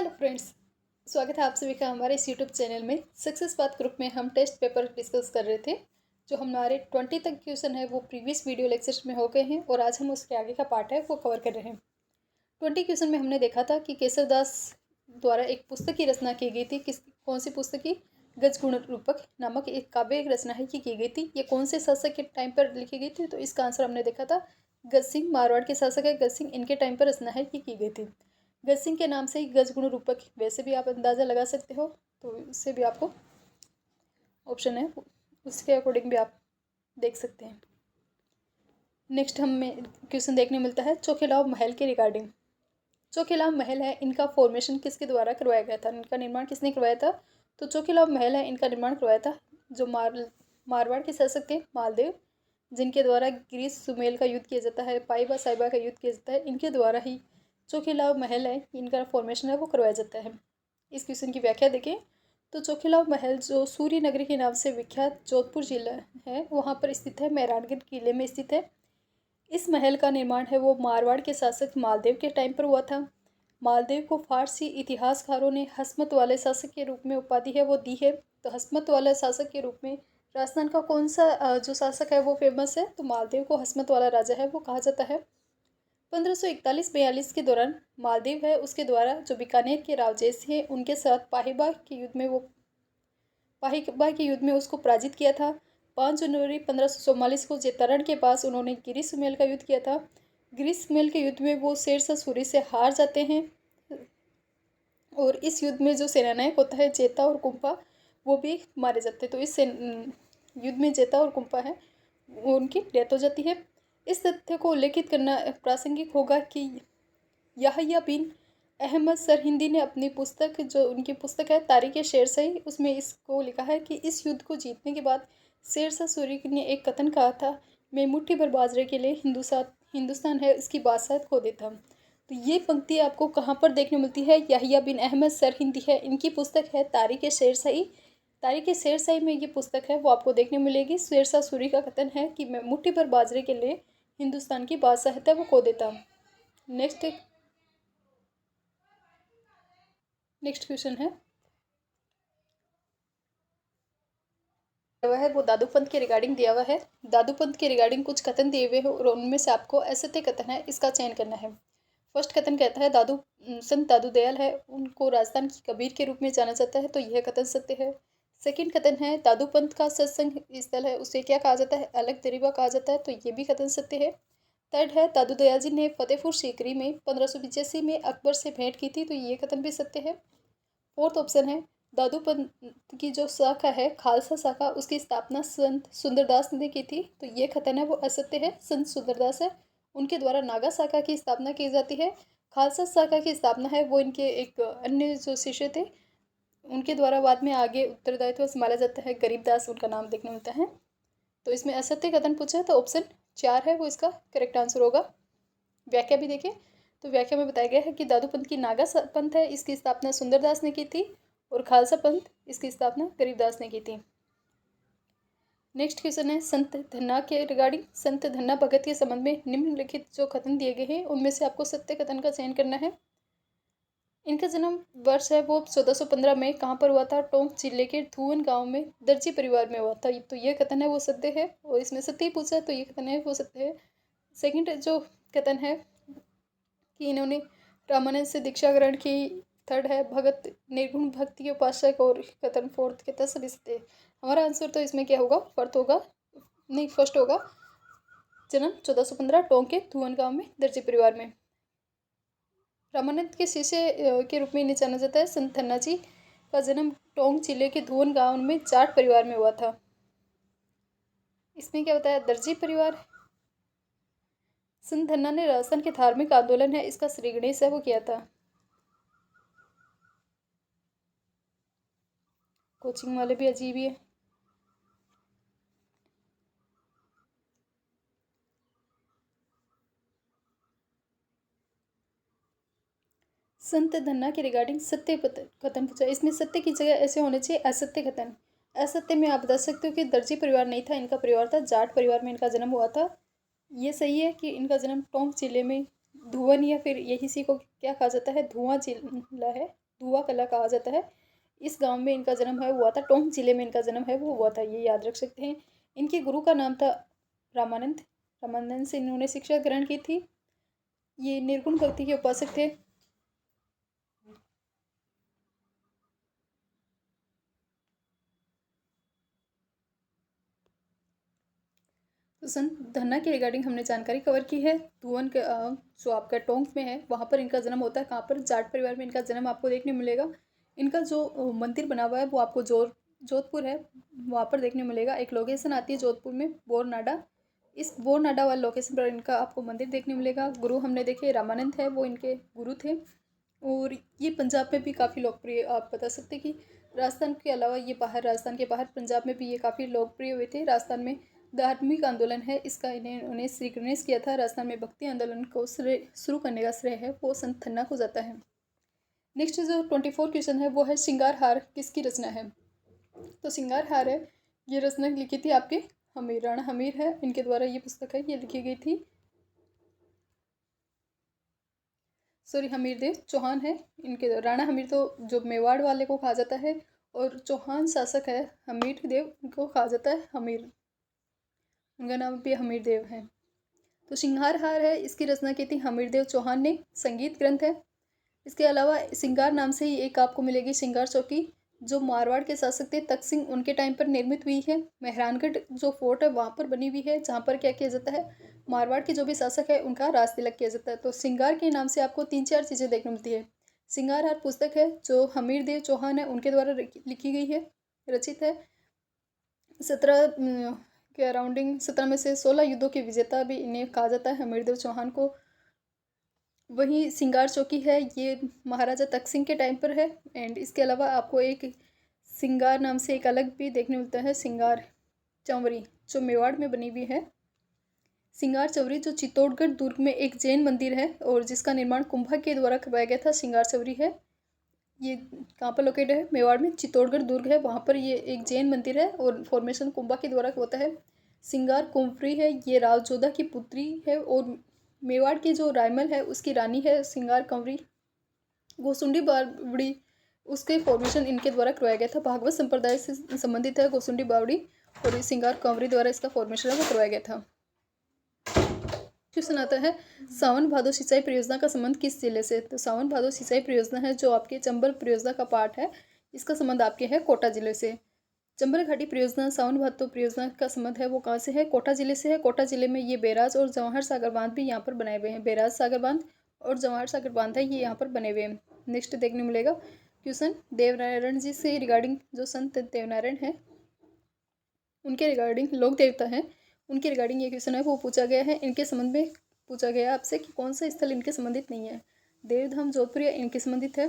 Hello friends, स्वागत है आप सभी का हमारे इस यूट्यूब चैनल में। सक्सेस पाथ ग्रुप में हम टेस्ट पेपर डिस्कस कर रहे थे। जो हमारे 20 तक क्वेश्चन है वो प्रीवियस वीडियो लेक्चर्स में हो गए हैं और आज हम उसके आगे का पार्ट है वो कवर कर रहे हैं। 20 क्वेश्चन में हमने देखा था कि केशव दास द्वारा एक पुस्तक की रचना की गई थी। कौन सी पुस्तक की? गज गुण रूपक नामक एक काव्य रचना है की गई थी। ये कौन से शासक के टाइम पर लिखी गई थी? तो इसका आंसर हमने देखा था गज सिंह, मारवाड़ के शासक है गज सिंह, इनके टाइम पर रचना है की गई थी। गज सिंह के नाम से ही गज गुण रूपक वैसे भी आप अंदाज़ा लगा सकते हो, तो इससे भी आपको ऑप्शन है उसके अकॉर्डिंग भी आप देख सकते हैं। नेक्स्ट हमें क्वेश्चन देखने मिलता है चोखिलाव महल के रिगार्डिंग। चोखिलाव महल है, इनका फॉर्मेशन किसके द्वारा करवाया गया था, इनका निर्माण किसने करवाया था? तो चोखिलाव महल है, इनका निर्माण करवाया था जो मारवाड़ के शासक थे मालदेव, जिनके द्वारा ग्रीस सुमेल का युद्ध किया जाता है, पाइबा साहिबा का युद्ध किया जाता है, इनके द्वारा ही चोखिलाव महल है इनका फॉर्मेशन है वो करवाया जाता है। इस क्वेश्चन की व्याख्या देखें तो चोखिलाव महल जो सूर्य नगरी के नाम से विख्यात जोधपुर जिला है वहाँ पर स्थित है, मेहरानगढ़ किले में स्थित है। इस महल का निर्माण है वो मारवाड़ के शासक मालदेव के टाइम पर हुआ था। मालदेव को फारसी इतिहासकारों ने हस्मत वाले शासक के रूप में उपाधि है वो दी है। तो हस्मत वाले शासक के रूप में राजस्थान का कौन सा जो शासक है वो फेमस है? तो मालदेव को हस्मत वाला राजा है वो कहा जाता है। 1541-42 के दौरान मालदीव है उसके द्वारा जो बीकानेर के रावजेश हैं उनके साथ पाहिबा के युद्ध में उसको पराजित किया था। 5 जनवरी 1544 को जेतारण के पास उन्होंने गिरी सुमेल का युद्ध किया था। गिरी सुमेल के युद्ध में वो शेरशाह सूरी से हार जाते हैं और इस युद्ध में जो सेनानायक होता है जेता और कुंपा वो भी मारे जाते हैं। तो इस युद्ध में जेता और कुंपा है वो उनकी डेथ हो जाती है। इस तथ्य को उल्लेखित करना प्रासंगिक होगा कि याहिया बिन अहमद सरहिंदी ने अपनी पुस्तक जो उनकी पुस्तक है तारीख़ शेरशाही उसमें इसको लिखा है कि इस युद्ध को जीतने के बाद शेरशाह सूरी ने एक कथन कहा था, मैं मुट्ठी भर बाजरे के लिए हिंदुस्तान है इसकी बादशाह खो देता। तो ये पंक्ति आपको कहाँ पर देखने मिलती है? याहिया बिन अहमद सरहिंदी है, इनकी पुस्तक है तारीख़ शेरशाही। तारीख़ शेरशाही में ये पुस्तक है वो आपको देखने मिलेगी। शेरशाह सूरी का कथन है कि मैं मुट्ठी भर बाजरे के लिए हिंदुस्तान की बादशाहत है वो खो देता। नेक्स्ट क्वेश्चन है हुआ है वो दादू पंत के रिगार्डिंग दिया हुआ है। दादू पंत के रिगार्डिंग कुछ कथन दिए हुए हैं और उनमें से आपको असत्य कथन है इसका चयन करना है। फर्स्ट कथन कहता है संत दादू दयाल है उनको राजस्थान की कबीर के रूप में जाना जाता है, तो यह कथन सत्य है। सेकंड कथन है दादू पंत का सत्संग स्थल है उसे क्या कहा जाता है? अलग दरीबा कहा जाता है, तो ये भी कथन सत्य है। थर्ड है दादू दयाल जी ने फतेहपुर सीकरी में 1585 में अकबर से भेंट की थी, तो ये कथन भी सत्य है। फोर्थ ऑप्शन है दादू पंत की जो शाखा है खालसा शाखा उसकी स्थापना संत सुंदरदास ने की थी, तो ये कथन है वो असत्य है। संत सुंदरदास है उनके द्वारा नागा शाखा की स्थापना की जाती है। खालसा शाखा की स्थापना है वो इनके एक अन्य जो शिष्य थे उनके द्वारा बाद में आगे उत्तरदायित्व संभाला जाता है। गरीबदास उनका नाम देखने मिलता है। तो इसमें असत्य कथन पूछा है तो ऑप्शन 4 है वो इसका करेक्ट आंसर होगा। व्याख्या भी देखें तो व्याख्या में बताया गया है कि दादू पंथ की नागा पंथ है इसकी स्थापना सुंदरदास ने की थी और खालसा पंथ इसकी स्थापना गरीबदास ने की थी। नेक्स्ट क्वेश्चन है संत धन्ना के रिगार्डिंग। संत धन्ना भगत के संबंध में निम्नलिखित जो कथन दिए गए हैं उनमें से आपको सत्य कथन का चयन करना है। इनका जन्म वर्ष है वो 1415 में कहाँ पर हुआ था? टोंक जिले के धुवन गांव में दर्जी परिवार में हुआ था, तो ये कथन है वो सत्य है और इसमें सत्य ही पूछा है तो ये कथन है वो सत्य है। सेकंड जो कथन है कि इन्होंने रामानंद से दीक्षा ग्रहण की। थर्ड है भगत निर्गुण भक्ति के उपासक और कथन फोर्थ कहता सभी सत्य। हमारा आंसर तो इसमें क्या होगा? फर्स्ट होगा। जन्म 1415 टोंक के धुवन गांव में दर्जी परिवार में। रामानंद के शिष्य के रूप में इन्हें जाना जाता है। संत धन्ना जी का जन्म टोंक जिले के धुवन गांव में जाट परिवार में हुआ था। इसमें क्या बताया? दर्जी परिवार। संत धन्ना ने राजस्थान के धार्मिक आंदोलन है इसका श्री गणेश है वो किया था। कोचिंग वाले भी अजीब ही है। संत धन्ना के रिगार्डिंग सत्य कथन पूछा। इसमें सत्य की जगह ऐसे होने चाहिए असत्य कथन। असत्य में आप बता सकते हो कि दर्जी परिवार नहीं था, इनका परिवार था जाट परिवार में इनका जन्म हुआ था। ये सही है कि इनका जन्म टोंक जिले में धुवन या फिर यही सी को क्या कहा जाता है? धुआं जिला है, दुआ कला कहा जाता है। इस गांव में इनका जन्म है हुआ था, टोंक जिले में इनका जन्म है वो हुआ था, ये याद रख सकते हैं। इनके गुरु का नाम था रामानंद। रामानंद से इन्होंने शिक्षा ग्रहण की थी। ये निर्गुण भक्ति के उपासक थे। तो संत धन्ना के रिगार्डिंग हमने जानकारी कवर की है। धुवन के जो आपका टोंक में है वहाँ पर इनका जन्म होता है। कहाँ पर? जाट परिवार में इनका जन्म आपको देखने मिलेगा। इनका जो मंदिर बना हुआ है वो आपको जोधपुर है वहाँ पर देखने मिलेगा। एक लोकेशन आती है जोधपुर में, बोरनाडा। इस बोरनाडा वाले लोकेशन पर इनका आपको मंदिर देखने मिलेगा। गुरु हमने देखे रामानंद है, वो इनके गुरु थे। और ये पंजाब में भी काफ़ी लोकप्रिय, आप बता सकते कि राजस्थान के अलावा ये बाहर, राजस्थान के बाहर पंजाब में भी ये काफ़ी लोकप्रिय हुए थे। राजस्थान में धार्मिक आंदोलन है इसका उन्हें श्री गणेश किया था। राजस्थान में भक्ति आंदोलन को शुरू करने का श्रेय है वो संत थन्ना को जाता है। नेक्स्ट जो 24 क्वेश्चन है वो है श्रृंगार हार किसकी रचना है? तो श्रृंगार हार है, ये रचना लिखी थी आपके हमीर, राणा हमीर है, इनके द्वारा ये पुस्तक है, ये लिखी गई थी। सॉरी, हमीर देव चौहान है इनके। राणा हमीर तो जो मेवाड़ वाले को कहा जाता है, और चौहान शासक है हमीर देव, उनको कहा जाता है हमीर, उनका नाम भी हमीर देव है। तो श्रृंगार हार है, इसकी रचना की थी हमीर देव चौहान ने। संगीत ग्रंथ है। इसके अलावा श्रृंगार नाम से ही एक आपको मिलेगी श्रृंगार चौकी, जो मारवाड़ के शासक थे तख्त सिंह, उनके टाइम पर निर्मित हुई है। मेहरानगढ़ जो फोर्ट है वहाँ पर बनी हुई है, जहाँ पर क्या किया जाता है, मारवाड़ के जो भी शासक है उनका राज तिलक किया जाता है। तो श्रृंगार के नाम से आपको 3-4 चीज़ें देखने मिलती है। श्रृंगार हार पुस्तक है जो हमीर देव चौहान है उनके द्वारा लिखी गई है, रचित है। 17 के अराउंडिंग, 17 में से 16 युद्धों के विजेता भी इन्हें कहा जाता है, हमीर देव चौहान को। वहीं श्रृंगार चौकी है, ये महाराजा तख्त सिंह के टाइम पर है। एंड इसके अलावा आपको एक श्रृंगार नाम से एक अलग भी देखने मिलता है, श्रृंगार चंवरी, जो मेवाड़ में बनी हुई है। श्रृंगार चंवरी जो चित्तौड़गढ़ दुर्ग में एक जैन मंदिर है और जिसका निर्माण कुंभा के द्वारा करवाया गया था, श्रृंगार चंवरी है। ये कहाँ पर लोकेटेड है? मेवाड़ में चित्तौड़गढ़ दुर्ग है, वहाँ पर ये एक जैन मंदिर है और फॉर्मेशन कुंभा के द्वारा होता है। श्रृंगार कुंवरी है, ये राव जोधा की पुत्री है और मेवाड़ की जो रायमल है उसकी रानी है श्रृंगार कंवरी। गोसुंडी बावड़ी, उसके फॉर्मेशन इनके द्वारा करवाया गया था। भागवत संप्रदाय से संबंधित है गोसुंडी बावड़ी, और इस श्रृंगार कंवरी द्वारा इसका फॉर्मेशन है वो करवाया गया था। क्वेश्चन आता है, सावन भादो सिंचाई परियोजना का संबंध किस जिले से? तो सावन भादो सिंचाई परियोजना है जो आपके चंबल परियोजना का पार्ट है, इसका संबंध आपके है कोटा जिले से। चंबल घाटी परियोजना, सावन भादो परियोजना का संबंध है वो कहाँ से है? कोटा जिले से है। कोटा जिले में ये बैराज और जवाहर सागर बांध भी यहाँ पर बनाए हुए हैं। बैराज सागर बांध और जवाहर सागर बांध है, ये यहाँ पर बने हुए हैं। नेक्स्ट देखने मिलेगा क्वेश्चन देवनारायण जी से रिगार्डिंग, जो संत देवनारायण है उनके रिगार्डिंग लोक देवता है, उनके रिगार्डिंग ये क्वेश्चन है वो पूछा गया है। इनके संबंध में पूछा गया है आपसे कि कौन सा स्थल इनके संबंधित नहीं है। देवधाम जोधपुर इनके संबंधित है,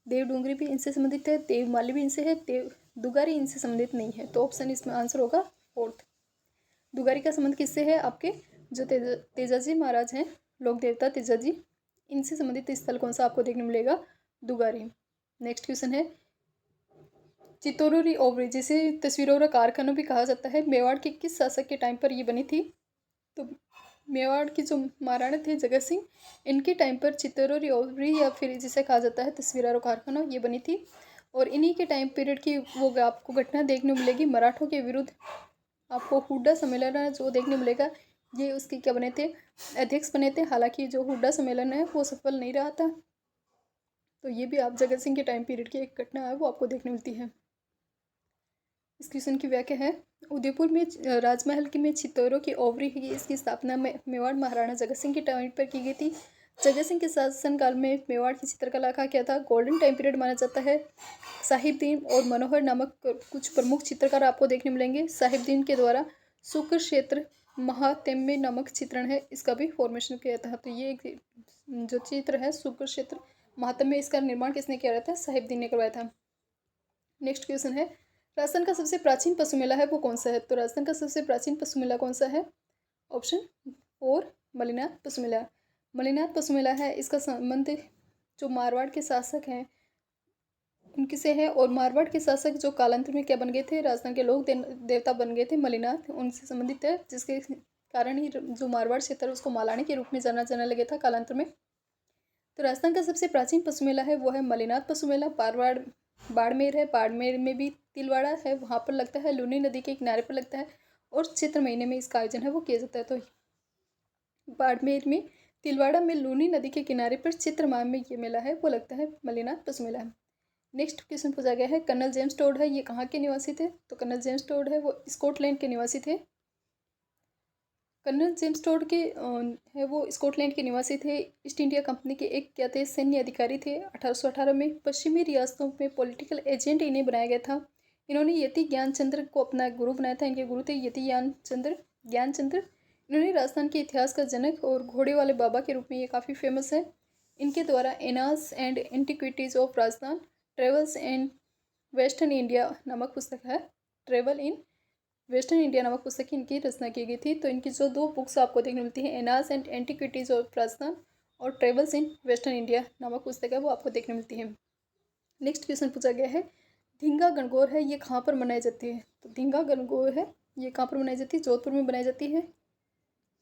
देव डूंगरी भी इनसे संबंधित है, देवमाली भी इनसे है, देव दुगारी इनसे संबंधित नहीं है। तो ऑप्शन इसमें आंसर होगा फोर्थ। दुगारी का संबंध किससे है? आपके जो तेजाजी महाराज हैं, लोक देवता तेजाजी, इनसे संबंधित स्थल कौन सा आपको देखने मिलेगा? दुगारी। नेक्स्ट क्वेश्चन है, चित्तौरी ओवरी, जिसे तस्वीरों का कारखाना भी कहा जाता है, मेवाड़ के किस शासक के टाइम पर ये बनी थी? तो मेवाड़ की जो महाराणा थे जगत सिंह, इनके टाइम पर चित्तौरी ओवरी या फिर जिसे कहा जाता है तस्वीरों कारखाना, ये बनी थी। और इन्हीं के टाइम पीरियड की वो आपको घटना देखने मिलेगी मराठों के विरुद्ध, आपको हुड्डा सम्मेलन जो देखने मिलेगा, ये उसके क्या बने थे? अध्यक्ष बने थे। हालांकि जो हुड्डा सम्मेलन है वो सफल नहीं रहा था। तो ये भी आप जगत सिंह के टाइम पीरियड की एक घटना है वो आपको देखने मिलती है। इस क्वेश्चन की व्याख्या है, उदयपुर में राजमहल की में चित्तौरों की ओवरी की इसकी स्थापना में मेवाड़ महाराणा जगत सिंह के टाइम पर की गई थी। जगत सिंह के शासनकाल में मेवाड़ की चित्रकला का क्या था? गोल्डन टाइम पीरियड माना जाता है। साहिबदीन और मनोहर नामक कुछ प्रमुख चित्रकार आपको देखने मिलेंगे। साहिबदीन के द्वारा शुक्र क्षेत्र महात्म्य नामक चित्रण है, इसका भी फॉर्मेशन किया था। तो ये एक जो चित्र है शुक्र क्षेत्र महात्म्य, इसका निर्माण किसने किया था? साहिबदीन ने करवाया था। नेक्स्ट क्वेश्चन है, राजस्थान का सबसे प्राचीन पशु मेला है वो कौन सा है? तो राजस्थान का सबसे प्राचीन पशु मेला कौन सा है? ऑप्शन 4 मलिनाथ पशु मेला। मलिनाथ पशु मेला है, इसका संबंध जो मारवाड़ के शासक हैं उनके से है। और मारवाड़ के शासक जो कालांतर में क्या बन गए थे? राजस्थान के लोग देवता बन गए थे, मलिनाथ उनसे संबंधित है, जिसके कारण ही जो मारवाड़ क्षेत्र है उसको मालानी के रूप में जाना जाने लगे था कालांतर में। तो राजस्थान का सबसे प्राचीन पशु मेला है वो है मलिनाथ पशु मेला। बाड़मेर है, बाड़मेर में भी तिलवाड़ा है, वहाँ पर लगता है। लूनी नदी के किनारे पर लगता है और चैत्र महीने में इसका आयोजन है वो किया जाता है। तो बाड़मेर में, तिलवाड़ा में, लूनी नदी के किनारे पर चैत्र माह में ये मेला है वो लगता है, मलिनाथ पशु मेला है। नेक्स्ट क्वेश्चन पूछा गया है, कर्नल जेम्स टोड है, ये कहाँ के निवासी थे? तो कर्नल जेम्स टोड है वो स्कॉटलैंड के निवासी थे। कर्नल जेम्स टोड के है वो स्कॉटलैंड के निवासी थे। ईस्ट इंडिया कंपनी के एक क्या थे? सैन्य अधिकारी थे। 1818 में पश्चिमी रियासतों में पॉलिटिकल एजेंट इन्हें बनाया गया था। इन्होंने यति ज्ञानचंद्र को अपना गुरु बनाया था। इनके गुरु थे यति ज्ञानचंद्र। इन्होंने राजस्थान के इतिहास का जनक और घोड़े वाले बाबा के रूप में ये काफ़ी फेमस है। इनके द्वारा annals and antiquities of Rajasthan, travels and western India नामक पुस्तक है। ट्रेवल इन वेस्टर्न इंडिया नामक पुस्तक की इनकी रचना की गई थी। तो इनकी जो दो बुक्स आपको देखने मिलती हैं, एनास एंड एंटिक्विटीज़ ऑफ राजस्थान और ट्रेवल्स इन वेस्टर्न इंडिया नामक पुस्तक है वो आपको देखने मिलती है। नेक्स्ट क्वेश्चन पूछा गया है, धींगा गणगौर है ये कहाँ पर मनाई जाती है? तो धींगा गणगौर है ये कहाँ पर मनाई जाती है? जोधपुर में बनाई जाती है।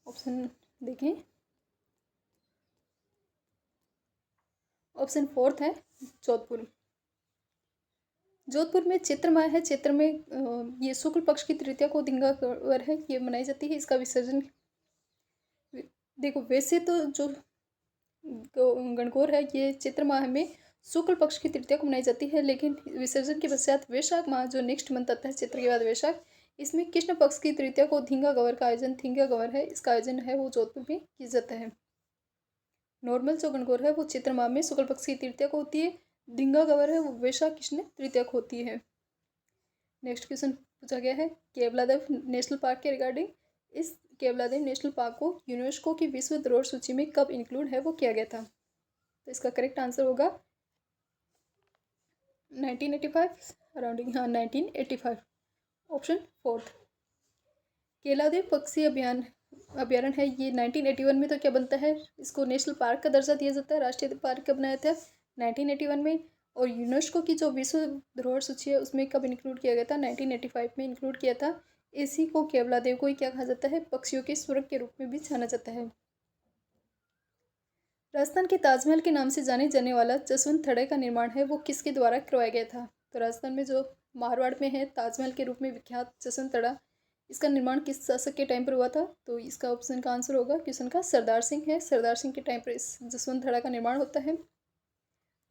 ऑप्शन देखें, ऑप्शन फोर्थ है जोधपुर। जोधपुर में चैत्र माह है, चैत्र में ये शुक्ल पक्ष की तृतीया को धींगा गणगौर है ये मनाई जाती है। इसका विसर्जन, देखो वैसे तो जो गणगौर है ये चैत्र माह में शुक्ल पक्ष की तृतीया को मनाई जाती है, लेकिन विसर्जन के पश्चात वैशाख माह जो नेक्स्ट मंथ आता है चैत्र के बाद वैशाख, इसमें कृष्ण पक्ष की तृतीया को धींगा गवर का आयोजन, धींगा गवर है इसका आयोजन है वो जोधपुर में किया जाता है। नॉर्मल जो गणगौर है वो चैत्र माह में शुक्ल पक्ष की तृतीया को होती है। धींगा गवर है वो वैशाख कृष्ण तृतीया को होती है। नेक्स्ट क्वेश्चन पूछा गया है, केवलादेव नेशनल पार्क के रिगार्डिंग। इस केवलादेव नेशनल पार्क को यूनेस्को की विश्व धरोहर सूची में कब इंक्लूड है वो किया गया था? तो इसका करेक्ट आंसर होगा 1985, अराउंडिंग, हाँ 1985, ऑप्शन फोर्थ। केवलादेव पक्षी अभ्यारण्य है ये 1981 में तो क्या बनता है? इसको नेशनल पार्क का दर्जा दिया जाता है। राष्ट्रीय पार्क कब बनाया था? 1981 में। और यूनेस्को की जो विश्व धरोहर सूची है उसमें कब इंक्लूड किया गया था? 1985 में इंक्लूड किया था। इसी को केवलादेव को ही क्या कहा जाता है? पक्षियों के स्वर्ग के रूप में भी जाना जाता है। राजस्थान के ताजमहल के नाम से जाने जाने वाला जसवंत थड़े का निर्माण है वो किसके द्वारा करवाया गया था? तो राजस्थान में जो मारवाड़ में है ताजमहल के रूप में विख्यात जसवंत थड़ा, इसका निर्माण किस शासक के टाइम पर हुआ था? तो इसका ऑप्शन का आंसर होगा क्वेश्चन का सरदार सिंह है। सरदार सिंह के टाइम पर इस जसवंत थड़ा का निर्माण होता है।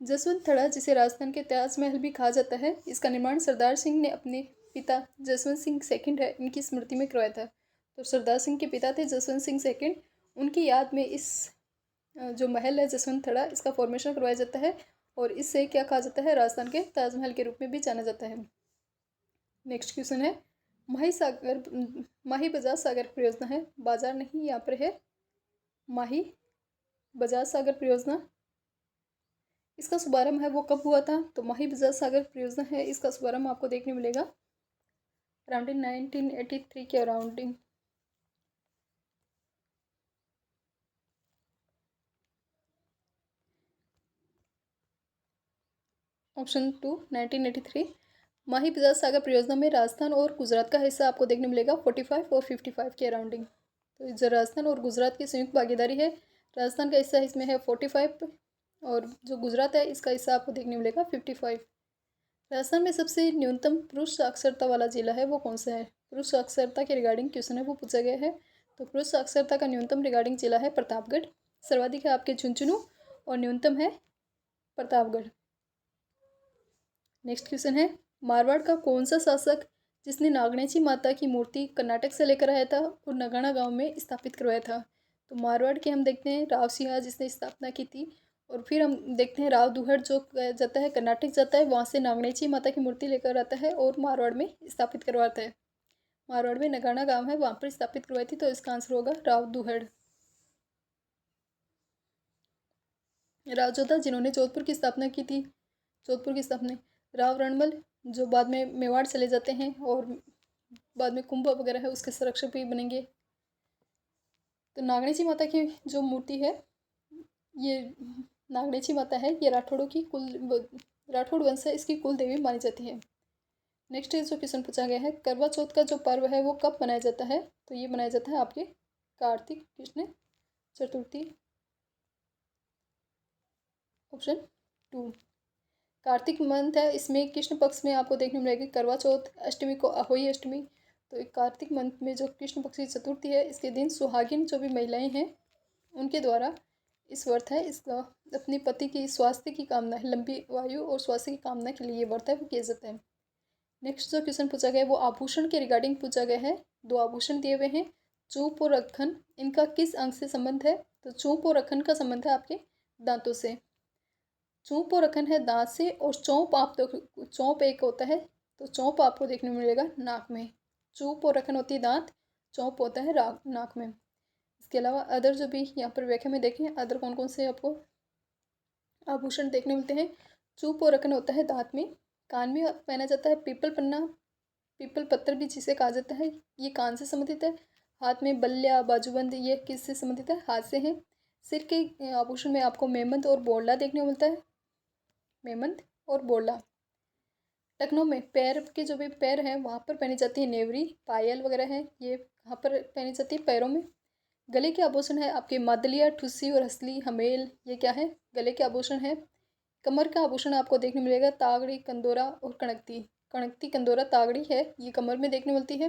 जसवंत थड़ा जिसे राजस्थान के ताजमहल भी कहा जाता है, इसका निर्माण सरदार सिंह ने अपने पिता जसवंत सिंह सेकंड है इनकी स्मृति में करवाया था। तो सरदार सिंह के पिता थे जसवंत सिंह सेकंड, उनकी याद में इस जो महल है जसवंत थड़ा इसका फॉर्मेशन करवाया जाता है और इससे क्या कहा जाता है? राजस्थान के ताजमहल के रूप में भी जाना जाता है। नेक्स्ट क्वेश्चन है, माही बजाज सागर परियोजना है, बाजार नहीं यहाँ पर है, माही बजाज सागर परियोजना, इसका शुभारंभ है वो कब हुआ था? तो माही बजाज सागर परियोजना है इसका शुभारंभ आपको देखने मिलेगा अराउंडिंग 1983 के अराउंडिंग। Option two 1983। माही बजाज सागर परियोजना में राजस्थान और गुजरात का हिस्सा आपको देखने मिलेगा 45 और 55 के अराउंडिंग। तो जो राजस्थान और गुजरात की संयुक्त भागीदारी है, राजस्थान का हिस्सा इसमें है 45 और जो गुजरात है इसका हिस्सा आपको देखने मिलेगा 55। राजस्थान में सबसे न्यूनतम पुरुष साक्षरता वाला जिला है वो कौन सा है? पुरुष साक्षरता के रिगार्डिंग क्वेश्चन है वो पूछा गया है। तो पुरुष साक्षरता का न्यूनतम रिगार्डिंग जिला है प्रतापगढ़, सर्वाधिक है आपके झुंझुनू और न्यूनतम है प्रतापगढ़। नेक्स्ट क्वेश्चन है, मारवाड़ का कौन सा शासक जिसने नागणेची माता की मूर्ति कर्नाटक से लेकर आया था और नगाना गांव में स्थापित करवाया था? तो मारवाड़ के हम देखते हैं राव सिंह जिसने स्थापना की थी, और फिर हम देखते हैं राव दुहड़ जो जाता है कर्नाटक जाता है, वहाँ से नागणेची माता की मूर्ति लेकर आता है और मारवाड़ में स्थापित करवाता है। मारवाड़ में नगाना गांव है वहाँ पर स्थापित करवाई थी, तो इसका आंसर होगा राव दुहड़। राव जोधा जिन्होंने जोधपुर की स्थापना की थी, जोधपुर की स्थापना राव रणमल जो बाद में मेवाड़ चले जाते हैं और बाद में कुंभ वगैरह है उसके संरक्षक भी बनेंगे। तो नागणेची माता की जो मूर्ति है, ये नागणेची माता है, ये राठौड़ वंश है, इसकी कुल देवी मानी जाती है। नेक्स्ट जो क्वेश्चन पूछा गया है, करवा चौथ का जो पर्व है वो कब मनाया जाता है? तो ये मनाया जाता है आपके कार्तिक कृष्ण चतुर्थी ऑप्शन 2। कार्तिक मंथ है, इसमें कृष्ण पक्ष में आपको देखने मिलेगी करवा चौथ, अष्टमी को अहोई अष्टमी। तो एक कार्तिक मंथ में जो कृष्ण पक्ष की चतुर्थी है, इसके दिन सुहागिन जो भी महिलाएं हैं उनके द्वारा इस व्रत है, इसका अपने पति की स्वास्थ्य की कामना है, लंबी आयु और स्वास्थ्य की कामना के लिए ये व्रत है वो किया जाता है। नेक्स्ट जो क्वेश्चन पूछा गया है वो आभूषण के रिगार्डिंग पूछा गया है। 2 आभूषण दिए हुए हैं, चूप और अखन, इनका किस अंग से संबंध है? तो चूप और अखन का संबंध है आपके दांतों से। चौंप और अखन है दांत से, और चौंप आप तो चौंप एक होता है, तो चौंप आपको देखने को मिलेगा नाक में। चूप और अखन होती है दांत, चौंप होता है नाक में। इसके अलावा अदर जो भी यहाँ पर व्याख्या में देखें, अदर कौन कौन से आपको आभूषण देखने मिलते हैं। चूप और अखन होता है दांत में, कान में पहना जाता है पीपल पन्ना, पीपल पत्थर भी जिसे कहा जाता है, ये कान से संबंधित है। हाथ में बल्ला बाजूबंद, ये किससे संबंधित है? हाथ से है। सिर के आभूषण में आपको मेहंद और बोला देखने को मिलता है, मेहंद और बोला। टखनों में पैर के जो भी पैर हैं वहाँ पर पहनी जाती है नेवरी, पायल वगैरह है, ये वहाँ पर पहनी जाती है पैरों में। गले के आभूषण है आपके मादलिया, ठुस्सी और हसली, हमेल, ये क्या है? गले के आभूषण है। कमर का आभूषण आपको देखने मिलेगा तागड़ी, कंदोरा और कणकती। कणकती, कंदोरा, तागड़ी है, ये कमर में देखने मिलती है।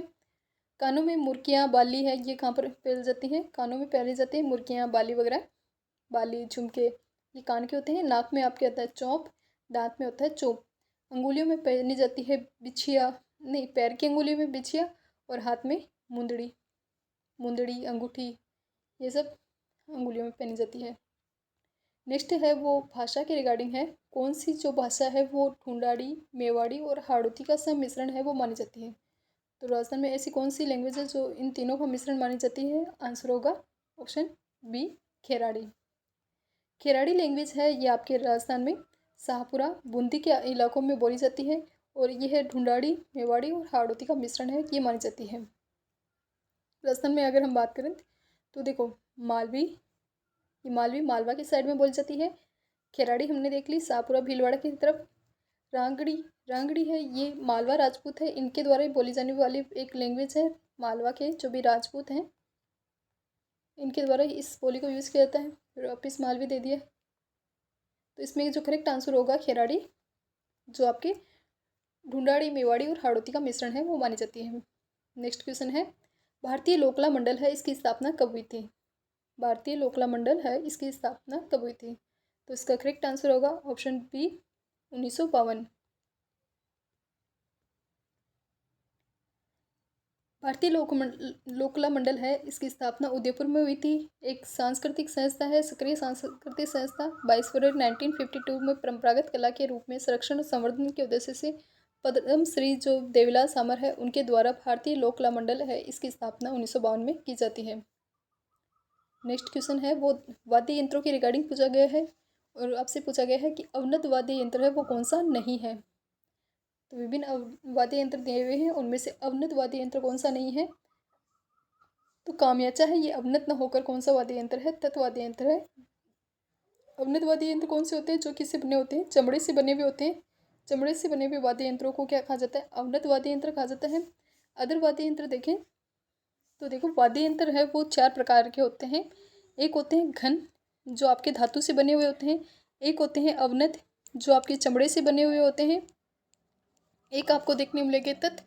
कानों में मुर्कियाँ, बाली है, ये कहाँ पर पहनी जाती हैं? कानों में पहनी जाती है मुर्कियाँ, बाली वगैरह, बाली, झुमके, ये कान के होते हैं। नाक में आपके आता है चौंप, दांत में होता है चोप। अंगुलियों में पहनी जाती है बिछिया, नहीं, पैर की अंगुलियों में बिछिया और हाथ में मुंदड़ी, मुंदड़ी, अंगूठी, ये सब अंगुलियों में पहनी जाती है। नेक्स्ट है वो भाषा के रिगार्डिंग है। कौन सी जो भाषा है वो ढूंढाड़ी, मेवाड़ी और हाड़ौती का सम्मिश्रण है वो मानी जाती है? तो राजस्थान में ऐसी कौन सी लैंग्वेज है जो इन तीनों का मिश्रण मानी जाती है? आंसर होगा option B, Kherari. Kherari language है ये आपके राजस्थान में शाहपुरा, बूंदी के इलाकों में बोली जाती है, और यह है ढूंढाड़ी, मेवाड़ी और हाड़ौती का मिश्रण है, ये मानी जाती है। राजस्थान में अगर हम बात करें तो देखो, मालवी, ये मालवी मालवा की साइड में बोली जाती है। खेराड़ी हमने देख ली शाहपुरा भीलवाड़ा की तरफ। रांगड़ी, रांगड़ी है, ये मालवा राजपूत है, इनके द्वारा बोली जाने वाली एक लैंग्वेज है। मालवा के जो भी राजपूत हैं इनके द्वारा इस बोली को यूज़ किया जाता है। फिर वापिस मालवी दे दिया, तो इसमें जो करेक्ट आंसर होगा खेराड़ी, जो आपके ढूंढाड़ी, मेवाड़ी और हाड़ौती का मिश्रण है वो मानी जाती है। नेक्स्ट क्वेश्चन है, भारतीय लोकला मंडल है, इसकी स्थापना कब हुई थी? भारतीय लोकला मंडल है, इसकी स्थापना कब हुई थी? तो इसका करेक्ट आंसर होगा ऑप्शन बी, 1952। भारतीय लोकला मंडल है, इसकी स्थापना उदयपुर में हुई थी। एक सांस्कृतिक संस्था है, सक्रिय सांस्कृतिक संस्था। 22 फरवरी 1952 में परंपरागत कला के रूप में संरक्षण और संवर्धन के उद्देश्य से पद्म श्री जो देवीलाल सामर है उनके द्वारा भारतीय लोक कला मंडल है, इसकी स्थापना 1952 में की जाती है। नेक्स्ट क्वेश्चन है वो वाद्य यंत्रों के रिगार्डिंग पूछा गया है, और आपसे पूछा गया है कि अवनत वाद्य यंत्र है वो कौन सा नहीं है? तो विभिन्न वाद्य यंत्र दिए हुए हैं, उनमें से अवनत वाद्य यंत्र कौन सा नहीं है? तो कामयाचा है, ये अवनत न होकर कौन सा वाद्य यंत्र है? तत्वाद्य यंत्र है। अवनत वाद्य यंत्र कौन से होते हैं? जो किससे बने होते हैं? चमड़े से बने हुए होते हैं। चमड़े से बने हुए वाद्य यंत्रों को क्या कहा जाता है? अवनत वाद्य यंत्र कहा जाता है। अदर वाद्य यंत्र देखें तो देखो, वाद्य यंत्र है वो 4 प्रकार के होते हैं। एक होते हैं घन, जो आपके धातु से बने हुए होते हैं। एक होते हैं अवनत, जो आपके चमड़े से बने हुए होते हैं। एक आपको देखने मिलेंगे तत्,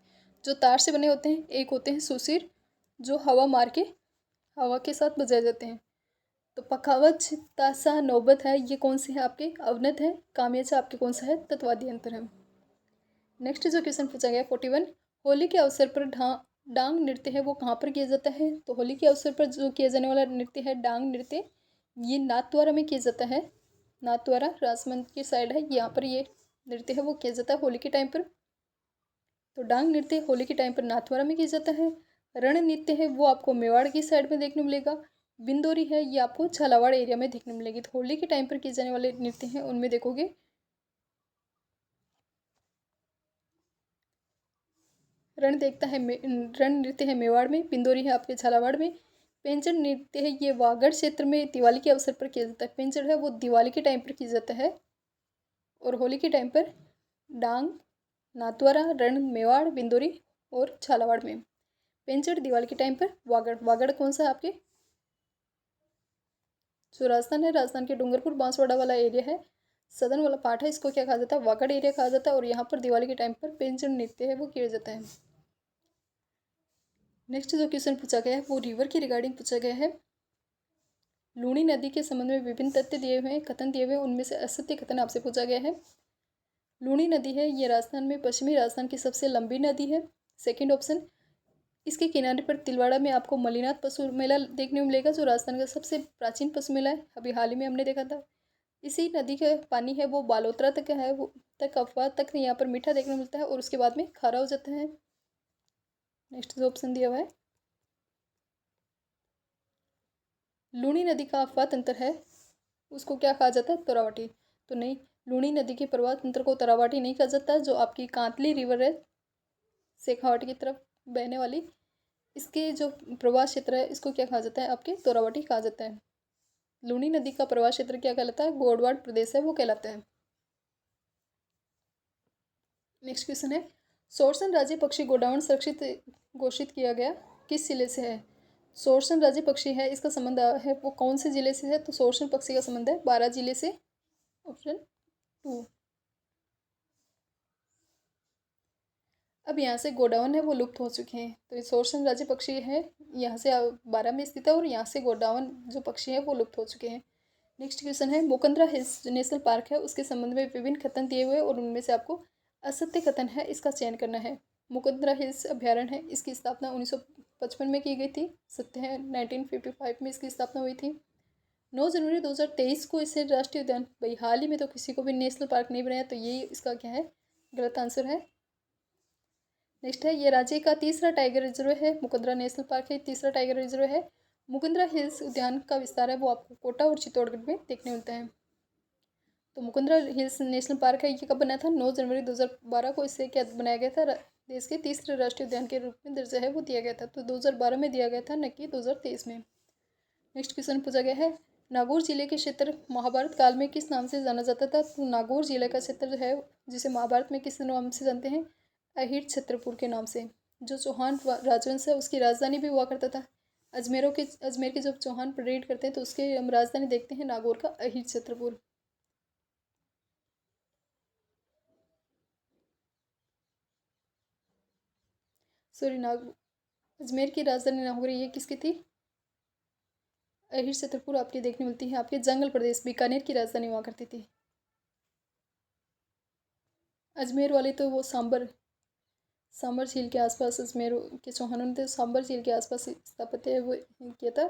जो तार से बने होते हैं। एक होते हैं सुशिर, जो हवा मार के हवा के साथ बजाए जाते हैं। तो पखावज, तासा, नौबत है, ये कौन से है? आपके अवनत है। कामयाचा आपके कौन सा है? तत्वाद्य यंत्र है। नेक्स्ट जो क्वेश्चन पूछा गया 41, होली के अवसर पर डांग नृत्य है वो कहाँ पर किया जाता है? तो होली के अवसर पर जो किया जाने वाला नृत्य है डांग नृत्य, ये नाथद्वारा में किया जाता है। नाथद्वारा राजमंद की साइड है, यहाँ पर ये नृत्य है वो किया जाता है होली के टाइम पर। तो डांग नृत्य होली के टाइम पर नाथद्वारा में किया जाता है। रण नृत्य है वो आपको मेवाड़ की साइड में देखने मिलेगा। बिंदोरी है ये आपको झालावाड़ एरिया में देखने मिलेगी। तो होली के टाइम पर किए जाने वाले नृत्य हैं उनमें देखोगे रण नृत्य है मेवाड़ में, पिंदोरी है आपके झालावाड़ में। पेंचर नृत्य है ये वागड़ क्षेत्र में दिवाली के अवसर पर किया जाता है। पेंचर है वो दिवाली के टाइम पर किया जाता है। और होली के टाइम पर डांग, नाथद्वारा, रण, मेवाड़, बिंदोरी और झालावाड़ में। पेंचर दिवाली के टाइम पर। वागड़, वागड़ कौन सा है आपके? जो राजस्थान है, राजस्थान के डूंगरपुर बांसवाड़ा वाला एरिया है। सदर्न वाला पार्ट है इसको क्या कहा जाता है, वागड़ एरिया कहा जाता है। और यहाँ पर दिवाली के टाइम पर पेंच नृत्य है वो किया जाता है। नेक्स्ट जो क्वेश्चन पूछा गया है वो रिवर की रिगार्डिंग पूछा गया है। लूणी नदी के संबंध में विभिन्न तथ्य दिए हुए हैं, कथन दिए हुए हैं, उनमें से असत्य कथन आपसे पूछा गया है। लूणी नदी है ये राजस्थान में पश्चिमी राजस्थान की सबसे लंबी नदी है। सेकंड ऑप्शन, इसके किनारे पर तिलवाड़ा में आपको मलिनाथ पशु मेला देखने को मिलेगा, जो राजस्थान का सबसे प्राचीन पशु मेला है, अभी हाल ही में हमने देखा था। इसी नदी का पानी है वो बालोतरा तक है, वो तक अफवाह तक यहाँ पर मीठा देखने को मिलता है और उसके बाद में खारा हो जाता है। नेक्स्ट जो ऑप्शन दिया हुआ है, लूणी नदी का अफवाह तंत्र है उसको क्या कहा जाता है, तरावटी। तो नहीं, लूणी नदी के प्रवाह तंत्र को तरावटी नहीं कहा जाता। जो आपकी कांतली रिवर है शेखावाटी की तरफ बहने वाली, इसके जो प्रवाह क्षेत्र है इसको क्या कहा जाता है, आपके तोरावटी कहा जाता है। लूणी नदी का प्रवाह क्षेत्र क्या कहलाता है, गोडवाड़ प्रदेश है वो कहलाता है। नेक्स्ट क्वेश्चन है, सोरसन राज्य पक्षी गोडाउन सुरक्षित घोषित किया गया किस जिले से है। सोरसन राज्य पक्षी है इसका संबंध है वो कौन से जिले से है, तो सोरसन पक्षी का संबंध है 12 जिले से। ऑप्शन 2। अब यहाँ से गोडाउन है वो लुप्त हो चुके हैं, तो ये सोरसन राज्य पक्षी है यहाँ से 12 में स्थित है और यहाँ से गोडाउन जो पक्षी है वो लुप्त हो चुके हैं। नेक्स्ट क्वेश्चन है, मुकंदरा हिल्स जो नेशनल पार्क है उसके संबंध में विभिन्न कथन दिए हुए और उनमें से आपको असत्य कथन है इसका चयन करना है। मुकंदरा हिल्स अभ्यारण्य है इसकी स्थापना 1955 में की गई थी। सत्य है 1955 में इसकी स्थापना हुई थी। 9 जनवरी 2023 को इसे राष्ट्रीय उद्यान, भाई हाल ही में तो किसी को भी नेशनल पार्क नहीं बनाया, तो ये इसका क्या है, गलत आंसर है। नेक्स्ट है, ये राज्य का तीसरा टाइगर रिजर्व है, मुकंदरा नेशनल पार्क है तीसरा टाइगर रिजर्व है। मुकंदरा हिल्स उद्यान का विस्तार है वो आपको कोटा और चित्तौड़गढ़ में देखने मिलता है। तो मुकंदरा हिल्स नेशनल पार्क है ये कब बना था, 9 जनवरी 2012 को इसे क्या बनाया गया था, देश के तीसरे राष्ट्रीय उद्यान के रूप में दर्जा है वो दिया गया था। तो 2012 में दिया गया था, न कि 2023 में। नेक्स्ट क्वेश्चन पूछा गया है, नागौर जिले के क्षेत्र महाभारत काल में किस नाम से जाना जाता था। तो नागौर जिले का क्षेत्र जो है जिसे महाभारत में किस नाम से जानते हैं, अहिर छत्रपुर के नाम से। जो चौहान राजवंश है उसकी राजधानी भी हुआ करता था। अजमेर के जब चौहान परेड करते हैं तो उसके हम राजधानी देखते हैं नागौर का अहिर छत्रपुर। सॉरी, अजमेर की राजधानी नागौर ये किसकी थी, अहिर छत्रपुर आपकी देखने मिलती है आपके जंगल प्रदेश बीकानेर की राजधानी हुआ करती थी। अजमेर वाले तो वो सांबर झील के आसपास, अजमेर के चौहानों ने तो सांबर झील के आसपास स्थापत्य वो किया था।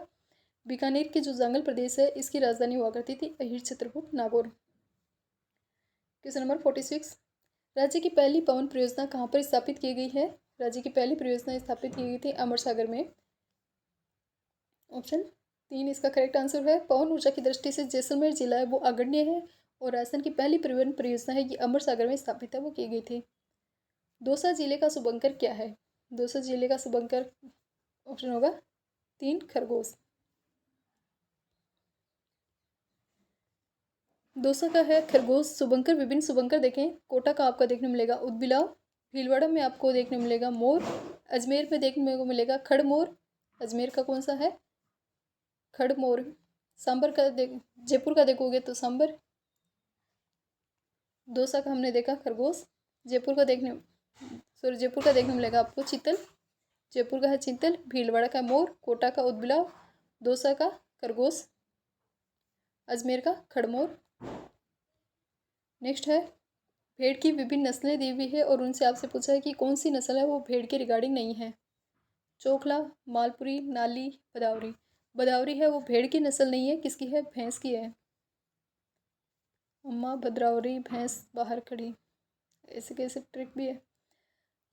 बीकानेर के जो जंगल प्रदेश है इसकी राजधानी हुआ करती थी अहिर छत्रपुर नागौर। क्वेश्चन नंबर 46, राज्य की पहली पवन परियोजना कहाँ पर स्थापित की गई है। राज्य की पहली परियोजना स्थापित की गई थी अमर सागर में। ऑप्शन 3 इसका करेक्ट आंसर है। पवन ऊर्जा की दृष्टि से जैसलमेर जिला है वो अग्रणी है और राजस्थान की पहली परिवहन परियोजना है ये अमर सागर में स्थापित है वो की गई थी। दौसा जिले का शुभंकर क्या है। दौसा जिले का शुभंकर ऑप्शन होगा 3 खरगोश। दौसा का है खरगोश। शुभंकर विभिन्न शुभंकर देखें, कोटा का आपका देखने मिलेगा उदबिलाव, भीलवाड़ा में आपको देखने मिलेगा मोर, अजमेर में देखने को मिलेगा खड़मोर। अजमेर का कौन सा है, खड़मोर। सांबर का जयपुर का देखोगे तो सांबर। दौसा का हमने देखा खरगोश। जयपुर का देखने मिलेगा आपको चीतल। जयपुर का है चीतल, भीलवाड़ा का मोर, कोटा का उदबिलाव, दौसा का खरगोश, अजमेर का खड़मोर। नेक्स्ट है, भेड़ की विभिन्न नस्लें दी हुई है और उनसे आपसे पूछा है कि कौन सी नस्ल है वो भेड़ के रिगार्डिंग नहीं है। चोखला, मालपुरी, नाली, भदावरी। भदावरी है वो भेड़ की नस्ल नहीं है, किसकी है, भैंस की है। अम्मा भद्रावरी भैंस बाहर खड़ी, ऐसे कैसे ट्रिक भी है।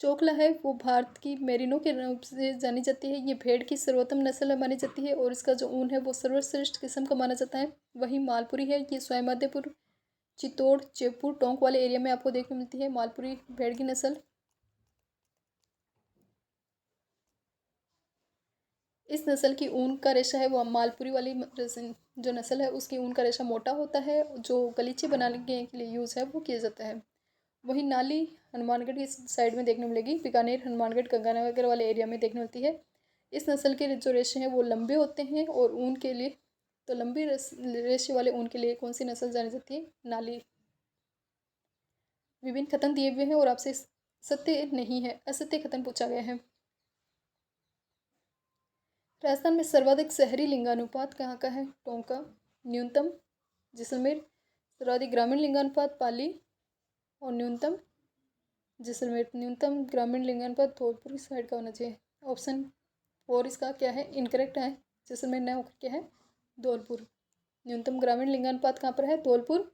चोखला है वो भारत की मेरिनो के रूप से जानी जाती है। ये भेड़ की सर्वोत्तम नस्ल मानी जाती है और इसका जो ऊन है वो सर्वश्रेष्ठ किस्म का माना जाता है। वहीं मालपुरी है ये स्वयं मध्यपुर, चित्तौड़, जयपुर, टोंक वाले एरिया में आपको देखने मिलती है मालपुरी भेड़ की नस्ल। इस नस्ल की ऊन का रेशा है वो मालपुरी वाली जो नस्ल है उसकी ऊन का रेशा मोटा होता है, जो गलीचे बनाने के लिए यूज़ है वो किया जाता है। वहीं नाली हनुमानगढ़ की साइड में देखने मिलेगी, बीकानेर, हनुमानगढ़, गंगानगर वाले एरिया में देखने मिलती है। इस नस्ल के जो रेशे हैं वो लंबे होते हैं और ऊन के लिए, तो लंबी रेशे वाले ऊन के लिए कौन सी नस्ल जानी जाती है, नाली विभिन्न कथन दिए हुए हैं और आपसे सत्य नहीं है, असत्य कथन पूछा गया है। राजस्थान में सर्वाधिक शहरी लिंगानुपात कहाँ का है? टोंका। न्यूनतम जैसलमेर। सर्वाधिक ग्रामीण लिंगानुपात पाली और न्यूनतम जैसलमेर। न्यूनतम ग्रामीण लिंगानुपात धौलपुर की साइड का होना चाहिए। ऑप्शन 4 इसका क्या है? इनकरेक्ट है। जैसलमेर न होकर क्या है? धौलपुर। न्यूनतम ग्रामीण लिंगानुपात कहाँ पर है? धौलपुर।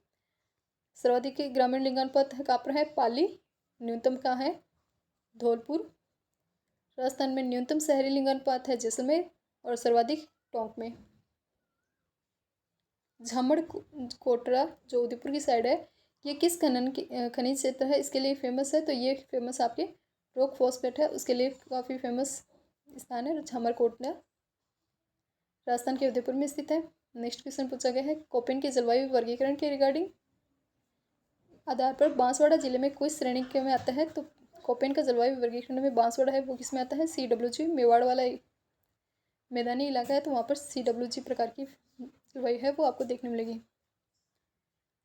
सर्वाधिक ग्रामीण लिंगानुपात कहाँ पर है? पाली। न्यूनतम कहाँ है? धौलपुर। राजस्थान में न्यूनतम शहरी लिंगानुपात है जैसलमेर और सर्वाधिक टोंक में। झामड़ कोटरा जो उदयपुर की साइड है, ये किस खनिज क्षेत्र है इसके लिए फेमस है? तो ये फेमस आपके रॉक फॉस्फेट है, उसके लिए काफ़ी फेमस स्थान है झामड़ कोटरा। राजस्थान के उदयपुर में स्थित है। नेक्स्ट क्वेश्चन पूछा गया है कोपेन के जलवायु वर्गीकरण के रिगार्डिंग आधार पर बांसवाड़ा जिले में किस श्रेणी के में आता है? तो कोपेन का जलवायु वर्गीकरण में बांसवाड़ा है वो किस में आता है? CWG। मेवाड़ वाला मैदानी इलाका है तो वहाँ पर CWG प्रकार की जलवायु है वो आपको देखने मिलेगी।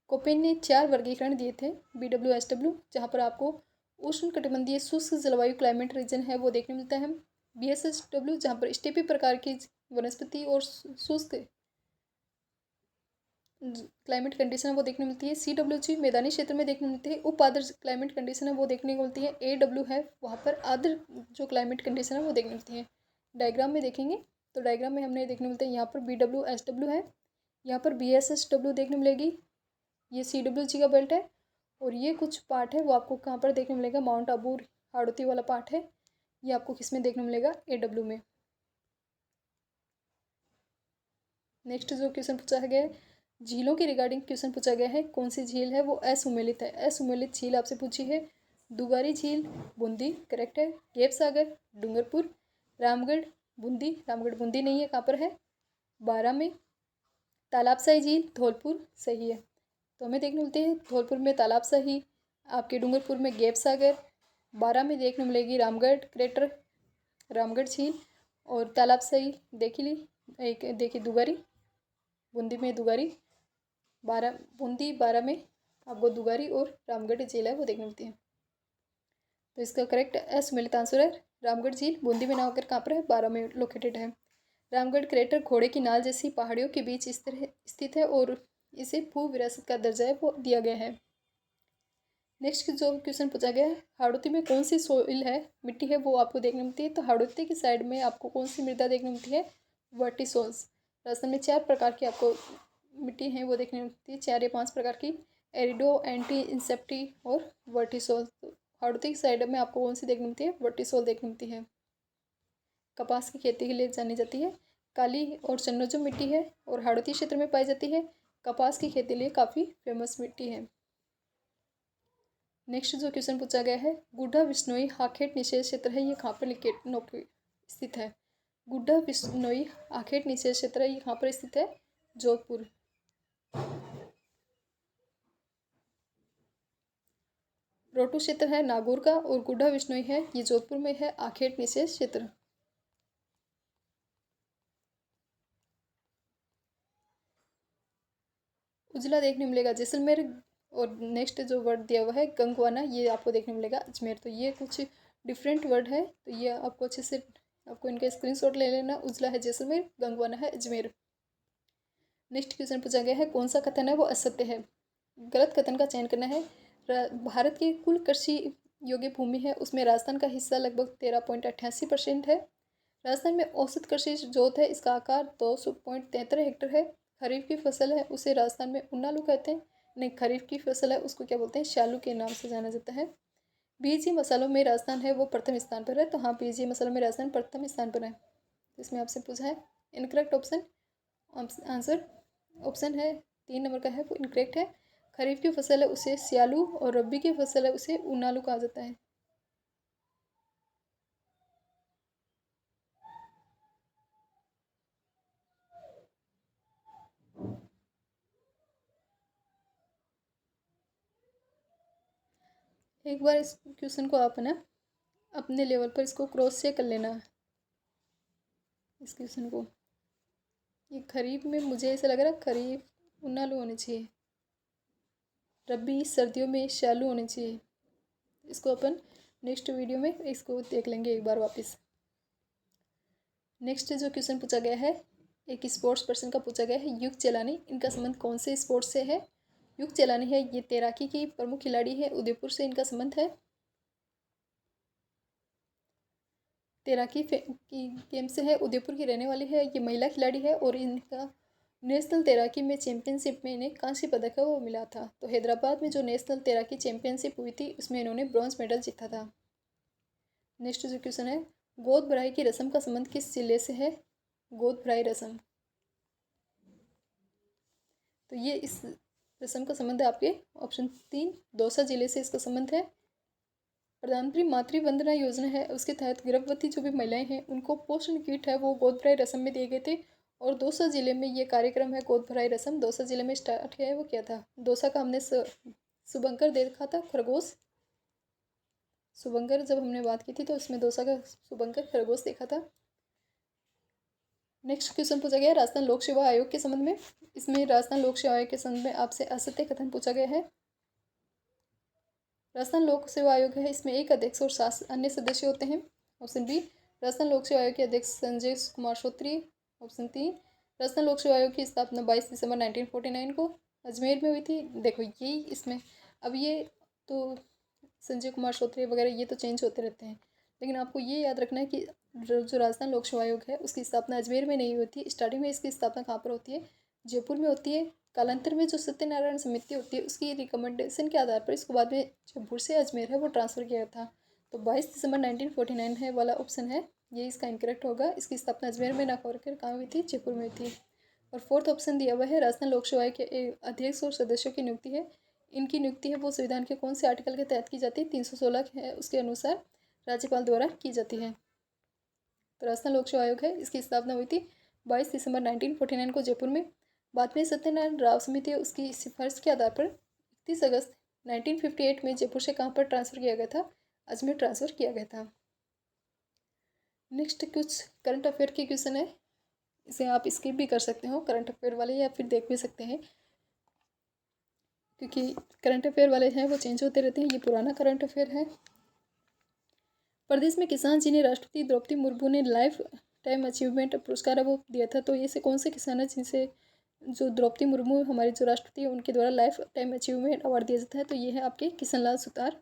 कोपेन ने 4 वर्गीकरण दिए थे BWSW, जहाँ पर आपको उष्ण कटिबंधीय शुष्क जलवायु क्लाइमेट रीजन है वो देखने मिलता है। BSSW जहाँ पर स्टेपी प्रकार की वनस्पति और शुष्क क्लाइमेट कंडीशन है वो देखने मिलती है। CWG मैदानी क्षेत्र में देखने मिलती है। उप आर्द्र क्लाइमेट कंडीशन है वो देखने को मिलती है। AW है वहाँ पर आर्द्र जो क्लाइमेट कंडीशन है वो देखने मिलती है। डायग्राम में देखेंगे तो डायग्राम में हमने देखने मिलते हैं यहाँ पर BWSW है, यहाँ पर BSSW देखने मिलेगी, ये CWG का बेल्ट है और ये कुछ पार्ट है वो आपको कहाँ पर देखने मिलेगा? माउंट आबू हाड़ौती वाला पार्ट है, ये आपको किस में देखने मिलेगा? AW में। नेक्स्ट जो क्वेश्चन पूछा गया है झीलों के रिगार्डिंग क्वेश्चन पूछा गया है कौन सी झील है वो असुमेलित है? असुमेलित झील आपसे पूछी है दुगारी झील बूंदी, करेक्ट है। गेप सागर डूंगरपुर। रामगढ़ बूंदी, रामगढ़ बूंदी नहीं है, कहाँ पर है? बारह में। तालाबशाही झील धौलपुर, सही है। तो हमें देखने मिलते हैं धौलपुर में तालाबशाही, आपके डूंगरपुर में गेप सागर, बारह में देखने मिलेगी रामगढ़ क्रेटर रामगढ़ झील और तालाबशाही देखी ली एक देखिए दुगारी, बूंदी में दुगारी, बूंदी 12 में आपको दुगारी और रामगढ़ झील है वो देखने मिलती है। तो इसका करेक्ट असुमेलित आंसर है रामगढ़ झील, बूंदी में ना होकर कहाँ पर है? 12 में लोकेटेड है। रामगढ़ क्रेटर घोड़े की नाल जैसी पहाड़ियों के बीच स्थित है और इसे भू विरासत का दर्जा है वो दिया गया है। नेक्स्ट जो क्वेश्चन पूछा गया है हाड़ौती में कौन सी सोइल है, मिट्टी है वो आपको देखने मिलती है? तो हाड़ौती की साइड में आपको कौन सी मृदा देखने मिलती है? वर्टिसोल्स। राजस्थान में 4 प्रकार की आपको मिट्टी है वो देखने मिलती है, 4 या 5 प्रकार की, एरिडो, एंटी इंसेप्टी और वर्टिसोल। हाड़ौती की साइड में आपको कौन सी देखने मिलती है? वर्टिसोल देखने मिलती है। कपास की खेती के लिए जानी जाती है। काली और चन्नोजो मिट्टी है और हाड़ौती क्षेत्र में पाई जाती है, कपास की खेती के लिए काफ़ी फेमस मिट्टी है। नेक्स्ट जो क्वेश्चन पूछा गया है गुड्डा विश्नोई आखेट निषेध क्षेत्र है ये कहाँ पर स्थित है? गुड्डा विश्नोई आखेट निषेध क्षेत्र ये कहाँ पर स्थित है? जोधपुर। रोटू क्षेत्र है नागौर का और गुड्डा विश्नोई है ये जोधपुर में है आखेट निषेध क्षेत्र। उजला देखने मिलेगा जैसलमेर और नेक्स्ट जो वर्ड दिया हुआ है गंगवाना ये आपको देखने मिलेगा अजमेर। तो ये कुछ डिफरेंट वर्ड है तो ये आपको अच्छे से आपको इनका स्क्रीनशॉट ले लेना। उजला है जैसलमेर, गंगवाना है अजमेर। नेक्स्ट क्वेश्चन पूछा गया है कौन सा कथन है वो असत्य है? गलत कथन का चयन करना है। भारत की कुल कृषि योग्य भूमि है उसमें राजस्थान का हिस्सा लगभग 13.88% है। राजस्थान में औसत कृषि जोत है इसका आकार 200.73 हेक्टेयर है। खरीफ की फसल है उसे राजस्थान में उन्नालू कहते हैं, नहीं खरीफ की फसल है उसको क्या बोलते हैं? शालू के नाम से जाना जाता है। बीजी मसालों में राजस्थान है वो प्रथम स्थान पर है, तो हाँ बीजी मसालों में राजस्थान प्रथम स्थान पर है। तो इसमें आपसे पूछा है इनकरेक्ट ऑप्शन, आंसर ऑप्शन है 3 नंबर का है वो इनकरेक्ट है। खरीफ की फसल है उसे स्यालू और रबी की फसल है उसे उनालू कहा जाता है। एक बार इस क्वेश्चन को आप ना अपने लेवल पर इसको क्रॉस चेक कर लेना इस क्वेश्चन को। ये खरीफ में मुझे ऐसा लग रहा है खरीफ उनालू होने चाहिए। रबी सर्दियों में चालू होने चाहिए। इसको अपन नेक्स्ट वीडियो में इसको देख लेंगे एक बार वापस। नेक्स्ट जो क्वेश्चन पूछा गया है, एक स्पोर्ट्स पर्सन का पूछा गया है, युग चेलानी इनका संबंध कौन से स्पोर्ट्स से है? युग चेलानी है ये तैराकी की प्रमुख खिलाड़ी है, उदयपुर से इनका संबंध है। तैराकी की गेम से है, उदयपुर की रहने वाली है, ये महिला खिलाड़ी है और इनका नेशनल तैराकी में चैंपियनशिप में इन्हें कांस्य पदक है वो मिला था। तो हैदराबाद में जो नेशनल तैराकी चैंपियनशिप हुई थी उसमें इन्होंने ब्रॉन्ज मेडल जीता था। नेक्स्ट जो क्वेश्चन है, गोद भराई की रस्म का संबंध किस जिले से है? गोद भराई रस्म, तो ये इस रस्म का संबंध है आपके ऑप्शन 3 दौसा जिले से इसका संबंध है। प्रधानमंत्री मातृ वंदना योजना है, उसके तहत गर्भवती जो भी महिलाएं हैं उनको पोषण किट है वो गोद भराई रस्म में दिए गए थे। और दौसा जिले में ये कार्यक्रम है गोद भराई रस्म दौसा जिले में स्टार्ट किया है वो क्या था? दौसा का हमने शुभंकर देखा था, खरगोश। शुभंकर जब हमने बात की थी तो उसमें दौसा का शुभंकर खरगोश देखा था। नेक्स्ट क्वेश्चन पूछा गया राजस्थान लोक सेवा आयोग के संबंध में। इसमें राजस्थान लोक सेवा आयोग के संबंध में आपसे असत्य कथन पूछा गया है। राजस्थान लोक सेवा आयोग है, इसमें एक अध्यक्ष और 7 अन्य सदस्य होते हैं। ऑप्शन बी, राजस्थान लोक सेवा आयोग के अध्यक्ष संजय कुमार श्रोत्री। ऑप्शन 3, राजस्थान लोक सेवा आयोग की स्थापना 22 दिसंबर 1949 को अजमेर में हुई थी। देखो यही इसमें, अब ये तो संजय कुमार श्रोत्री वगैरह ये तो चेंज होते रहते हैं, लेकिन आपको ये याद रखना है कि जो राजस्थान लोक सेवा आयोग है उसकी स्थापना अजमेर में नहीं होती। स्टार्टिंग में इसकी स्थापना कहाँ पर होती है? जयपुर में होती है। कालांतर में जो सत्यनारायण समिति होती है उसकी रिकमेंडेशन के आधार पर इसको बाद में जयपुर से अजमेर है वो ट्रांसफ़र किया था। तो 22 दिसंबर 1949 है वाला ऑप्शन है ये इसका इनकरेक्ट होगा। इसकी स्थापना अजमेर में ना होकर कहाँ हुई थी? जयपुर में हुई थी। और फोर्थ ऑप्शन दिया हुआ है राजस्थान लोक सेवा आयोग के अध्यक्ष और सदस्यों की नियुक्ति है। इनकी नियुक्ति है वो संविधान के कौन से आर्टिकल के तहत की जाती है? 316 है उसके अनुसार राज्यपाल द्वारा की जाती है। तो राजस्थान लोक सेवा आयोग है इसकी स्थापना हुई थी 22 दिसंबर 1949 को जयपुर में। बाद में सत्यनारायण राव समिति उसकी सिफारिश के आधार पर 31 अगस्त 1958 में जयपुर से कहाँ पर ट्रांसफ़र किया गया था? अजमेर ट्रांसफ़र किया गया था। नेक्स्ट कुछ करंट अफेयर के क्वेश्चन है, इसे आप स्किप भी कर सकते हो करंट अफेयर वाले, या फिर देख भी सकते हैं क्योंकि करंट अफेयर वाले हैं वो चेंज होते रहते हैं। ये पुराना करंट अफेयर है। प्रदेश में किसान जिन्हें राष्ट्रपति द्रौपदी मुर्मू ने लाइफ टाइम अचीवमेंट पुरस्कार है वो दिया था, तो ये से कौन से किसान है जिनसे जो द्रौपदी मुर्मू हमारी जो राष्ट्रपति है उनके द्वारा लाइफ टाइम अचीवमेंट अवार्ड दिया जाता है? तो ये है आपके किशन लाल सुतार।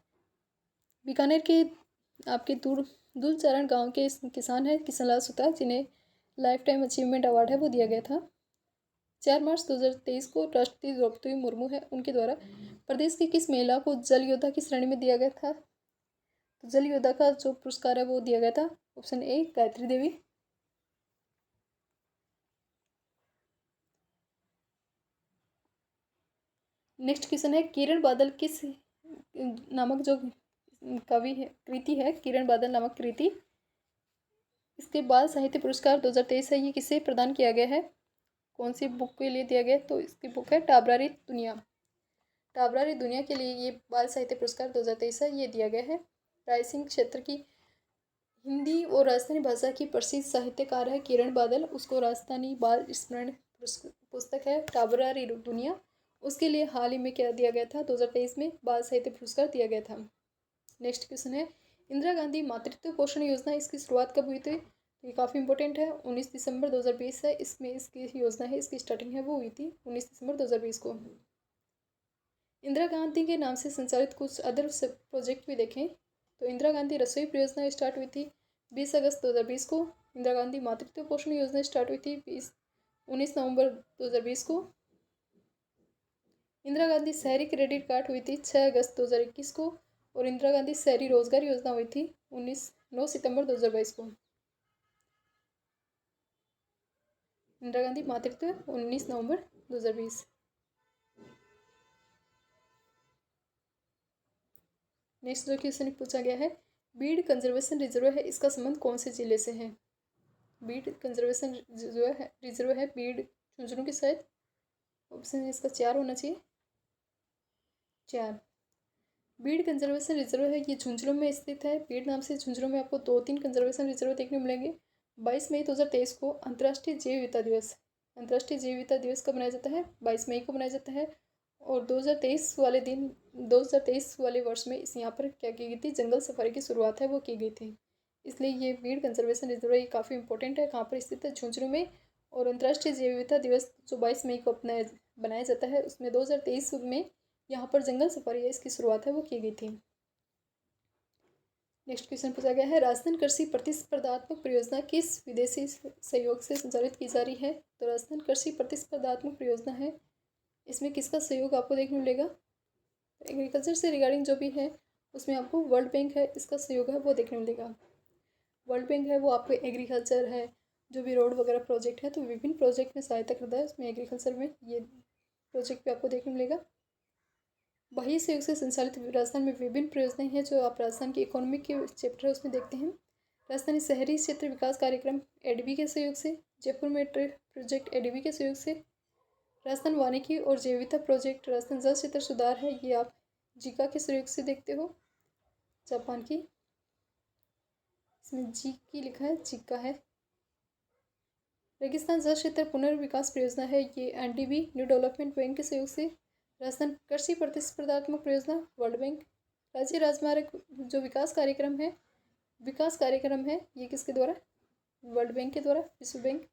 बीकानेर के आपके दुलचारण गांव के किसान है किशन लाल सुतार जिन्हें लाइफ टाइम अचीवमेंट अवार्ड है वो दिया गया था। 4 मार्च 2023 को राष्ट्रपति द्रौपदी मुर्मू है उनके द्वारा प्रदेश की किस महिला को जल योद्धा की श्रेणी में दिया गया था? तो जल योद्धा का जो पुरस्कार है वो दिया गया था option A, Gayatri Devi. Next question है किरण बादल किस नामक जो कवि है कृति है किरण बादल नामक कृति, इसके बाल साहित्य पुरस्कार 2023 है ये किसे प्रदान किया गया है? कौन सी बुक के लिए दिया गया? तो इसकी बुक है टाबरारी दुनिया। टाबरारी दुनिया के लिए ये बाल साहित्य पुरस्कार 2023 है ये दिया गया है। रायसिंह क्षेत्र की हिंदी और राजस्थानी भाषा की प्रसिद्ध साहित्यकार है किरण बादल, उसको राजस्थानी बाल स्मरण पुस्तक है टाबरारी दुनिया, उसके लिए हाल ही में क्या दिया गया था? 2023 में बाल साहित्य पुरस्कार दिया गया था। नेक्स्ट क्वेश्चन है इंदिरा गांधी मातृत्व पोषण योजना इसकी शुरुआत कब हुई थी? ये काफ़ी इंपॉर्टेंट है, 19 दिसंबर 2020 है इसमें इसकी योजना है इसकी स्टार्टिंग है वो हुई थी 19 दिसंबर 2020 को। इंदिरा गांधी के नाम से संचालित कुछ अदर प्रोजेक्ट भी देखें तो इंदिरा गांधी रसोई परियोजना स्टार्ट हुई थी 20 अगस्त 2020 को। इंदिरा गांधी मातृत्व पोषण योजना स्टार्ट हुई थी 19 नवंबर 2020 को। इंदिरा गांधी शहरी क्रेडिट कार्ड हुई थी 6 अगस्त 2021 को। और इंदिरा गांधी शहरी रोजगार योजना हुई थी 9 सितंबर 2022 को। इंदिरा गांधी मातृत्व 19 नवंबर 2020। नेक्स्ट जो क्वेश्चन पूछा गया है बीड कंजर्वेशन रिजर्व है इसका संबंध कौन से जिले से है? बीड कंजर्वेशन रिजर्व है बीड झुंझुनू के साथ। ऑप्शन इसका 4 होना चाहिए, 4। बीड कंजर्वेशन रिजर्व है ये झुंझुनू में स्थित है। बीड नाम से झुंझुनू में आपको 2-3 कंजर्वेशन रिजर्व देखने को मिलेंगे। 22 मई 2023 को अंतर्राष्ट्रीय जैव विविधता दिवस, अंतर्राष्ट्रीय जैव विविधता दिवस कब मनाया जाता है? 22 मई को मनाया जाता है। और 2023 वाले वर्ष में इस यहाँ पर क्या की गई थी, जंगल सफारी की शुरुआत है वो की गई थी। इसलिए ये भीड़ कंजर्वेशन रिजर्व ये काफ़ी इंपॉर्टेंट है, कहाँ पर स्थित है, झुंझुनू में। और अंतर्राष्ट्रीय जैव विविधता दिवस जो 22 मई को अपना बनाया जाता है, उसमें 2023 में यहाँ पर जंगल सफारी है इसकी शुरुआत है वो की गई थी। नेक्स्ट क्वेश्चन पूछा गया है, राजस्थान कृषि प्रतिस्पर्धात्मक परियोजना किस विदेशी सहयोग से संचालित की जा रही है। तो राजस्थान कृषि प्रतिस्पर्धात्मक परियोजना है, इसमें किसका सहयोग आपको देखने को मिलेगा। एग्रीकल्चर से रिगार्डिंग जो भी है उसमें आपको वर्ल्ड बैंक है, इसका सहयोग है वो देखने को मिलेगा। वर्ल्ड बैंक है वो आपको एग्रीकल्चर है, जो भी रोड वगैरह प्रोजेक्ट है तो विभिन्न प्रोजेक्ट में सहायता करता है, उसमें एग्रीकल्चर में ये प्रोजेक्ट भी आपको देखने को मिलेगा। बाह्य सहयोग से संचालित राजस्थान में विभिन्न परियोजनाएं हैं जो आप राजस्थान की इकोनॉमी के चैप्टर है उसमें देखते हैं। राजस्थानी शहरी क्षेत्र विकास कार्यक्रम एडीबी के सहयोग से, जयपुर मेट्रो प्रोजेक्ट एडीबी के सहयोग से, राजस्थान वानिकी और जैव विविधता प्रोजेक्ट राजस्थान जल क्षेत्र सुधार है ये आप जीका के सहयोग से देखते हो, जापान की, इसमें जी की लिखा है, जीका है। रेगिस्तान जल क्षेत्र पुनर्विकास परियोजना है ये एनडीबी न्यू डेवलपमेंट बैंक के सहयोग से। राजस्थान कृषि प्रतिस्पर्धात्मक परियोजना वर्ल्ड बैंक। राज्य राजमार्ग जो विकास कार्यक्रम है ये किसके द्वारा, वर्ल्ड बैंक के द्वारा, विश्व बैंक।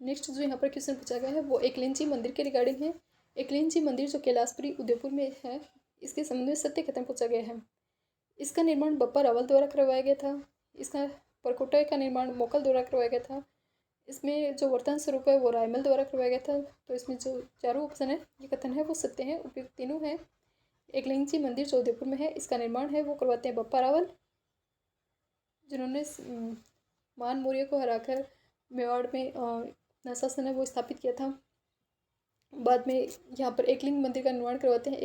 नेक्स्ट जो यहाँ पर क्वेश्चन पूछा गया है वो एकलिंजी मंदिर के रिगार्डिंग है। एकलिंजी मंदिर जो कैलाशपुरी उदयपुर में है, इसके संबंध में सत्य कथन पूछा गया है। इसका निर्माण बप्पा रावल द्वारा करवाया गया था। इसका परकोटा का निर्माण मोकल द्वारा करवाया गया था। इसमें जो वर्तमान स्वरूप है वो रायमल द्वारा करवाया गया था। तो इसमें जो चारों ऑप्शन है ये कथन है वो सत्य है, उपयुक्त तीनों है। एकलिंजी मंदिर जो उदयपुर में है इसका निर्माण है वो करवाते हैं बप्पा रावल, जिन्होंने मान मौर्य को हराकर मेवाड़ में अपना शासन है वो स्थापित किया था। बाद में यहाँ पर एकलिंग मंदिर का निर्माण करवाते हैं।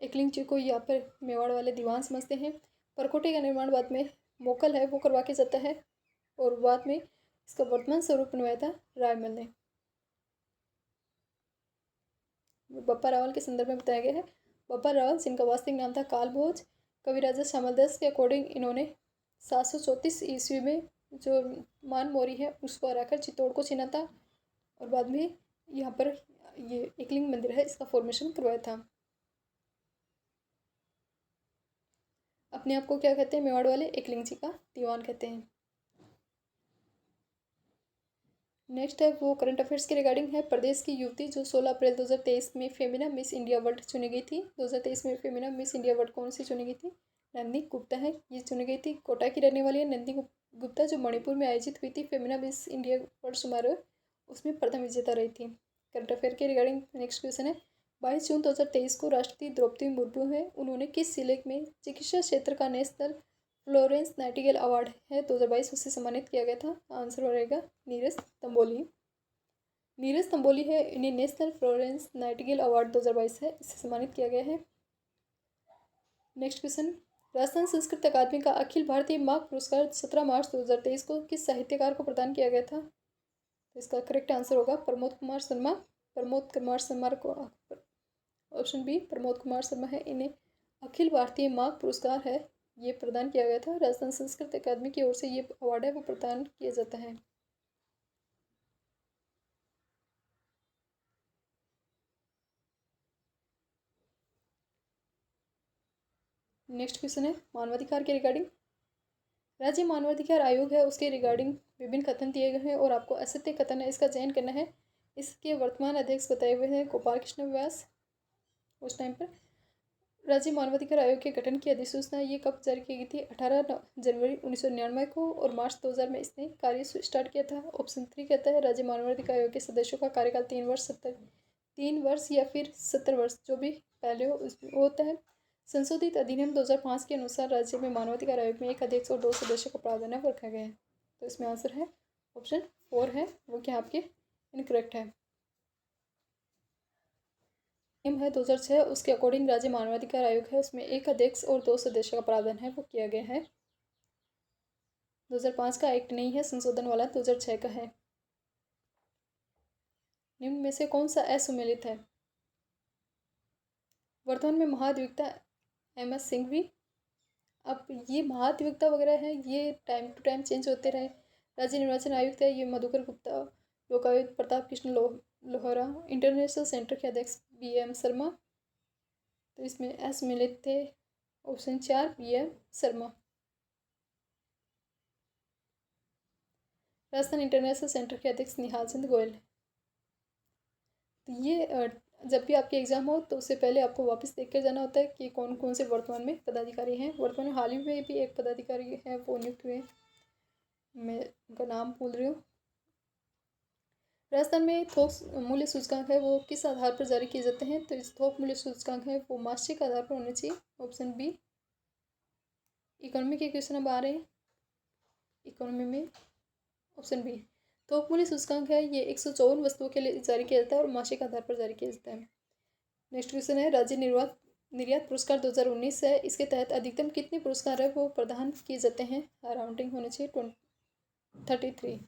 एकलिंग जी को यहाँ पर मेवाड़ वाले दीवान समझते हैं। परकोटे का निर्माण बाद में मोकल है वो करवा के जाता है, और बाद में इसका वर्तमान स्वरूप बनवाया था रायमल ने। बप्पा रावल के संदर्भ में बताया गया है। बप्पा रावल जिनका वास्तविक नाम था कालभोज, कवि राजा श्यामलदास के अकॉर्डिंग इन्होंने 734 ईस्वी में जो मान मौर्य है उसको हराकर चित्तौड़ को छीना था, और बाद में यहाँ पर ये एकलिंग मंदिर है इसका फॉर्मेशन करवाया था। अपने आप को क्या कहते हैं मेवाड़ वाले, एकलिंग जी का दीवान कहते हैं। नेक्स्ट है वो करंट अफेयर्स के रिगार्डिंग है। प्रदेश की युवती जो 16 अप्रैल 2023 में फेमिना मिस इंडिया वर्ल्ड चुनी गई थी। 2023 में फेमिना मिस इंडिया वर्ल्ड कौन सी चुनी गई थी, नंदी गुप्ता है ये चुनी गई थी। कोटा की रहने वाली है नंदी गुप्ता, जो मणिपुर में आयोजित हुई थी फेमिना मिस इंडिया वर्ल्ड समारोह उसमें प्रथम विजेता रही थी। करंट अफेयर के रिगार्डिंग नेक्स्ट क्वेश्चन है, 22 जून 2023 को राष्ट्रपति द्रौपदी मुर्मू है, उन्होंने किस जिले में चिकित्सा क्षेत्र का नेशनल फ्लोरेंस नाइटिंगेल अवार्ड है 2022 उससे सम्मानित किया गया था। आंसर रहेगा नीरज तंबोली। नीरज तंबोली है, इन्हें नेशनल फ्लोरेंस नाइटिंगेल अवार्ड 2022 है इससे सम्मानित किया गया है। नेक्स्ट क्वेश्चन, राजस्थान संस्कृत अकादमी का अखिल भारतीय मार्क पुरस्कार 17 मार्च 2023 को किस साहित्यकार को प्रदान किया गया था। तो इसका करेक्ट आंसर होगा प्रमोद कुमार शर्मा। प्रमोद कुमार शर्मा को, ऑप्शन बी प्रमोद कुमार शर्मा है, इन्हें अखिल भारतीय मार्क पुरस्कार है ये प्रदान किया गया था। राजस्थान संस्कृत अकादमी की ओर से ये अवार्ड है वो प्रदान किया जाता है। नेक्स्ट क्वेश्चन है मानवाधिकार के रिगार्डिंग। राज्य मानवाधिकार आयोग है उसके रिगार्डिंग विभिन्न कथन दिए गए हैं और आपको असत्य कथन है इसका चयन करना है। इसके वर्तमान अध्यक्ष बताए हुए हैं गोपाल कृष्ण व्यास। उस टाइम पर राज्य मानवाधिकार आयोग के गठन की अधिसूचना ये कब जारी की गई थी, 18 जनवरी 1999 को, और मार्च 2000 में इसने कार्य स्टार्ट किया था। ऑप्शन 3 कहता है राज्य मानवाधिकार आयोग के सदस्यों का कार्यकाल 3 वर्ष या फिर 70 वर्ष जो भी पहले हो वो होता है। संशोधित अधिनियम 2005 के अनुसार राज्य में मानवाधिकार आयोग में एक अध्यक्ष और 2 सदस्यों का प्रावधान है वो रखा गया है। तो इसमें आंसर है ऑप्शन 4 है वो क्या आपके इनकरेक्ट है। नियम है 2006 उसके अकॉर्डिंग राज्य मानवाधिकार आयोग है उसमें एक अध्यक्ष और 2 सदस्यों का प्रावधान है वो किया गया है। 2005 का एक्ट नहीं है, संशोधन वाला 2006 का है। निम्न में से कौन सा असुमेलित है। वर्तमान में महाधिवक्ता MS सिंघवी। अब ये महाधिवक्ता वगैरह है ये टाइम टू टाइम चेंज होते रहे। राज्य निर्वाचन आयुक्त है ये मधुकर गुप्ता, लोकायुक्त प्रताप कृष्ण लोहरा, इंटरनेशनल सेंटर के अध्यक्ष BM शर्मा। तो इसमें एस मिले थे। Option 4 BM Sharma. Rajasthan international centre के अध्यक्ष निहाल चंद गोयल। तो ये जब भी आपके एग्ज़ाम हो तो उससे पहले आपको वापस देख कर जाना होता है कि कौन कौन से वर्तमान में पदाधिकारी हैं। वर्तमान में हाल ही में भी एक पदाधिकारी है वो नियुक्त हुए, मैं उनका नाम भूल रही हूँ। राजस्थान में थोक मूल्य सूचकांक है वो किस आधार पर जारी किए जाते हैं? तो इस थोक मूल्य सूचकांक है वो मासिक आधार पर होने चाहिए। Option B. इकोनॉमी के क्वेश्चन अब आ रहे हैं इकोनॉमी में। ऑप्शन बी थोक मूल्य सूचकांक है ये 154 वस्तुओं के लिए जारी किया जाता है और मासिक आधार पर जारी किया जाता है। नेक्स्ट क्वेश्चन है राज्य निर्यात पुरस्कार 2019 है, इसके तहत अधिकतम कितने पुरस्कार है वो प्रदान किए जाते हैं? राउंडिंग होने चाहिए 33।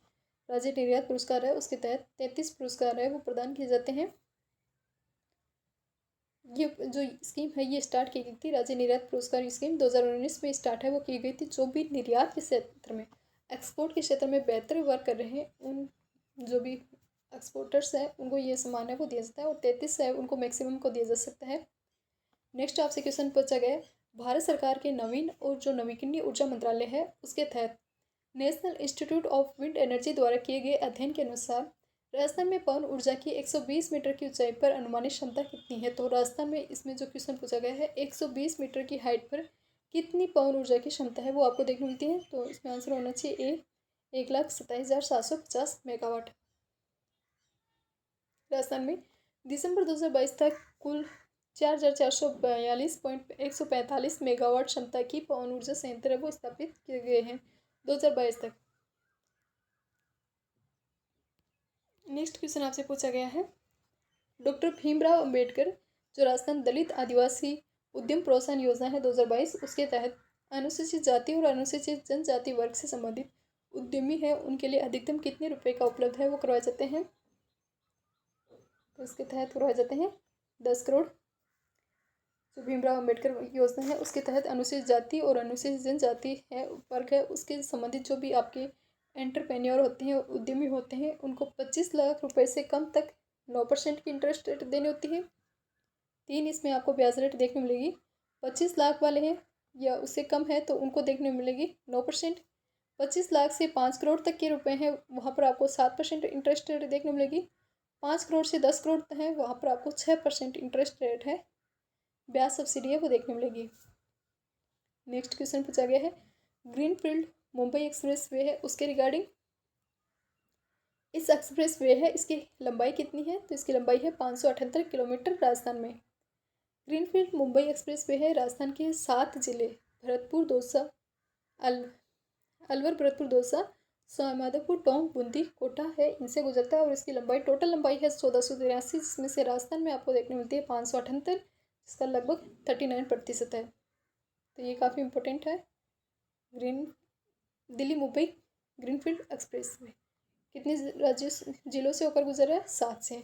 राज्य निर्यात पुरस्कार है उसके तहत 33 पुरस्कार है वो प्रदान किए जाते हैं। ये जो स्कीम है ये स्टार्ट की गई थी, राज्य निर्यात पुरस्कार स्कीम 2019 में स्टार्ट है वो की गई थी। जो भी निर्यात के क्षेत्र में, एक्सपोर्ट के क्षेत्र में बेहतर वर्क कर रहे हैं उन जो भी एक्सपोर्टर्स हैं उनको ये सम्मान है वो दिया जाता है और 33 है उनको मैक्सिमम को दिया जा सकता है। नेक्स्ट आपसे क्वेश्चन पूछा गया है भारत सरकार के नवीन और जो नवीकरणीय ऊर्जा मंत्रालय है उसके तहत national institute of wind energy द्वारा किए गए अध्ययन के अनुसार राजस्थान में पवन ऊर्जा की 120 मीटर की ऊंचाई पर अनुमानित क्षमता कितनी है? तो राजस्थान में इसमें जो क्वेश्चन पूछा गया है 120 मीटर की हाइट पर कितनी पवन ऊर्जा की क्षमता है वो आपको देखने मिलती है। तो इसमें आंसर होना चाहिए ए 1,27,750 मेगावाट। राजस्थान में दिसंबर 2022 तक कुल 4,442.145 मेगावाट क्षमता की पवन ऊर्जा संयंत्र वो स्थापित किए गए हैं 2022 तक। नेक्स्ट क्वेश्चन आपसे पूछा गया है डॉक्टर भीमराव अंबेडकर जो राजस्थान दलित आदिवासी उद्यम प्रोत्साहन योजना है 2022 उसके तहत अनुसूचित जाति और अनुसूचित जनजाति वर्ग से संबंधित उद्यमी है उनके लिए अधिकतम कितने रुपए का उपलब्ध है वो करवाए जाते हैं? तो इसके तहत करवाए जाते हैं 10 करोड़। जो भीमराव अंबेडकर योजना है उसके तहत अनुसूचित जाति और अनुसूचित जनजाति है वर्ग है उसके संबंधित जो भी आपके एंटरप्रेन्योर होते हैं उद्यमी होते हैं उनको 25 लाख रुपए से कम तक 9% की इंटरेस्ट रेट देनी होती है। 3 इसमें आपको ब्याज रेट देखने मिलेगी। 25 लाख वाले हैं या उससे कम है तो उनको देखने मिलेगी 9%। 25 लाख से 5 करोड़ तक के रुपए हैं वहाँ पर आपको 7% इंटरेस्ट रेट देखने मिलेगी। 5 करोड़ से 10 करोड़ है वहाँ पर आपको 6% इंटरेस्ट रेट है, ब्याज सब्सिडी है वो देखने मिलेगी। नेक्स्ट क्वेश्चन पूछा गया है ग्रीनफील्ड मुंबई एक्सप्रेस वे है उसके रिगार्डिंग। इस एक्सप्रेस वे है इसकी लंबाई कितनी है? तो इसकी लंबाई है 578 किलोमीटर राजस्थान में। ग्रीनफील्ड मुंबई एक्सप्रेस वे है राजस्थान के 7 जिले भरतपुर दौसा अलवर भरतपुर दौसा सवाईमाधोपुर टोंक बूंदी कोटा है इनसे गुजरता है और इसकी लंबाई टोटल लंबाई है 1483 जिसमें से राजस्थान में आपको देखने मिलती है 578 जिसका लगभग 39% है। तो ये काफ़ी इंपॉर्टेंट है। Delhi Mumbai greenfield express way कितने राज्य जिलों से होकर गुजर रहा है? 7 से।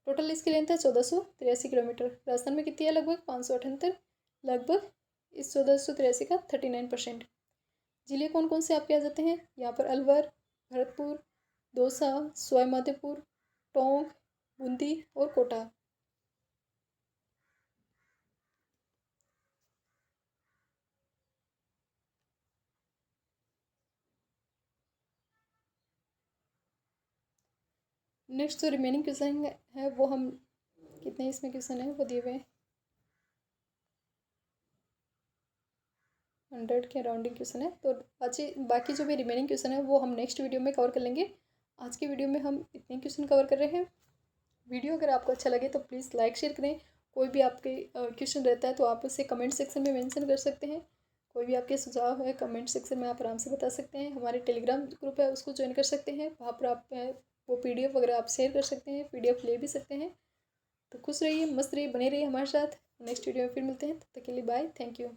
टोटल इसकी लेंथ है 1483 किलोमीटर। राजस्थान में कितनी है? लगभग 578। लगभग इस 1483 का 39%। जिले कौन कौन से आपके आ जाते हैं यहाँ पर? अलवर, भरतपुर, दौसा, सवाईमाधोपुर, टोंक, बूंदी और कोटा। नेक्स्ट जो रिमेनिंग क्वेश्चन है वो हम कितने इसमें क्वेश्चन है वो दिए हुए हैं 100 के अराउंडिंग क्वेश्चन है। तो बाकी जो भी रिमेनिंग क्वेश्चन है वो हम नेक्स्ट वीडियो में कवर कर लेंगे। आज की वीडियो में हम इतने क्वेश्चन कवर कर रहे हैं। वीडियो अगर आपको अच्छा लगे तो प्लीज़ लाइक शेयर करें। कोई भी आपके क्वेश्चन रहता है तो आप उसे कमेंट सेक्शन में मेंशन कर सकते हैं। कोई भी आपके सुझाव है कमेंट सेक्शन में आप आराम से बता सकते हैं। हमारे टेलीग्राम ग्रुप है उसको ज्वाइन कर सकते हैं, वहाँ पर आप वो PDF वगैरह आप शेयर कर सकते हैं, PDF ले भी सकते हैं। तो खुश रहिए, मस्त रहिए, बने रहिए हमारे साथ। नेक्स्ट वीडियो में फिर मिलते हैं, तब तक के लिए बाय, थैंक यू।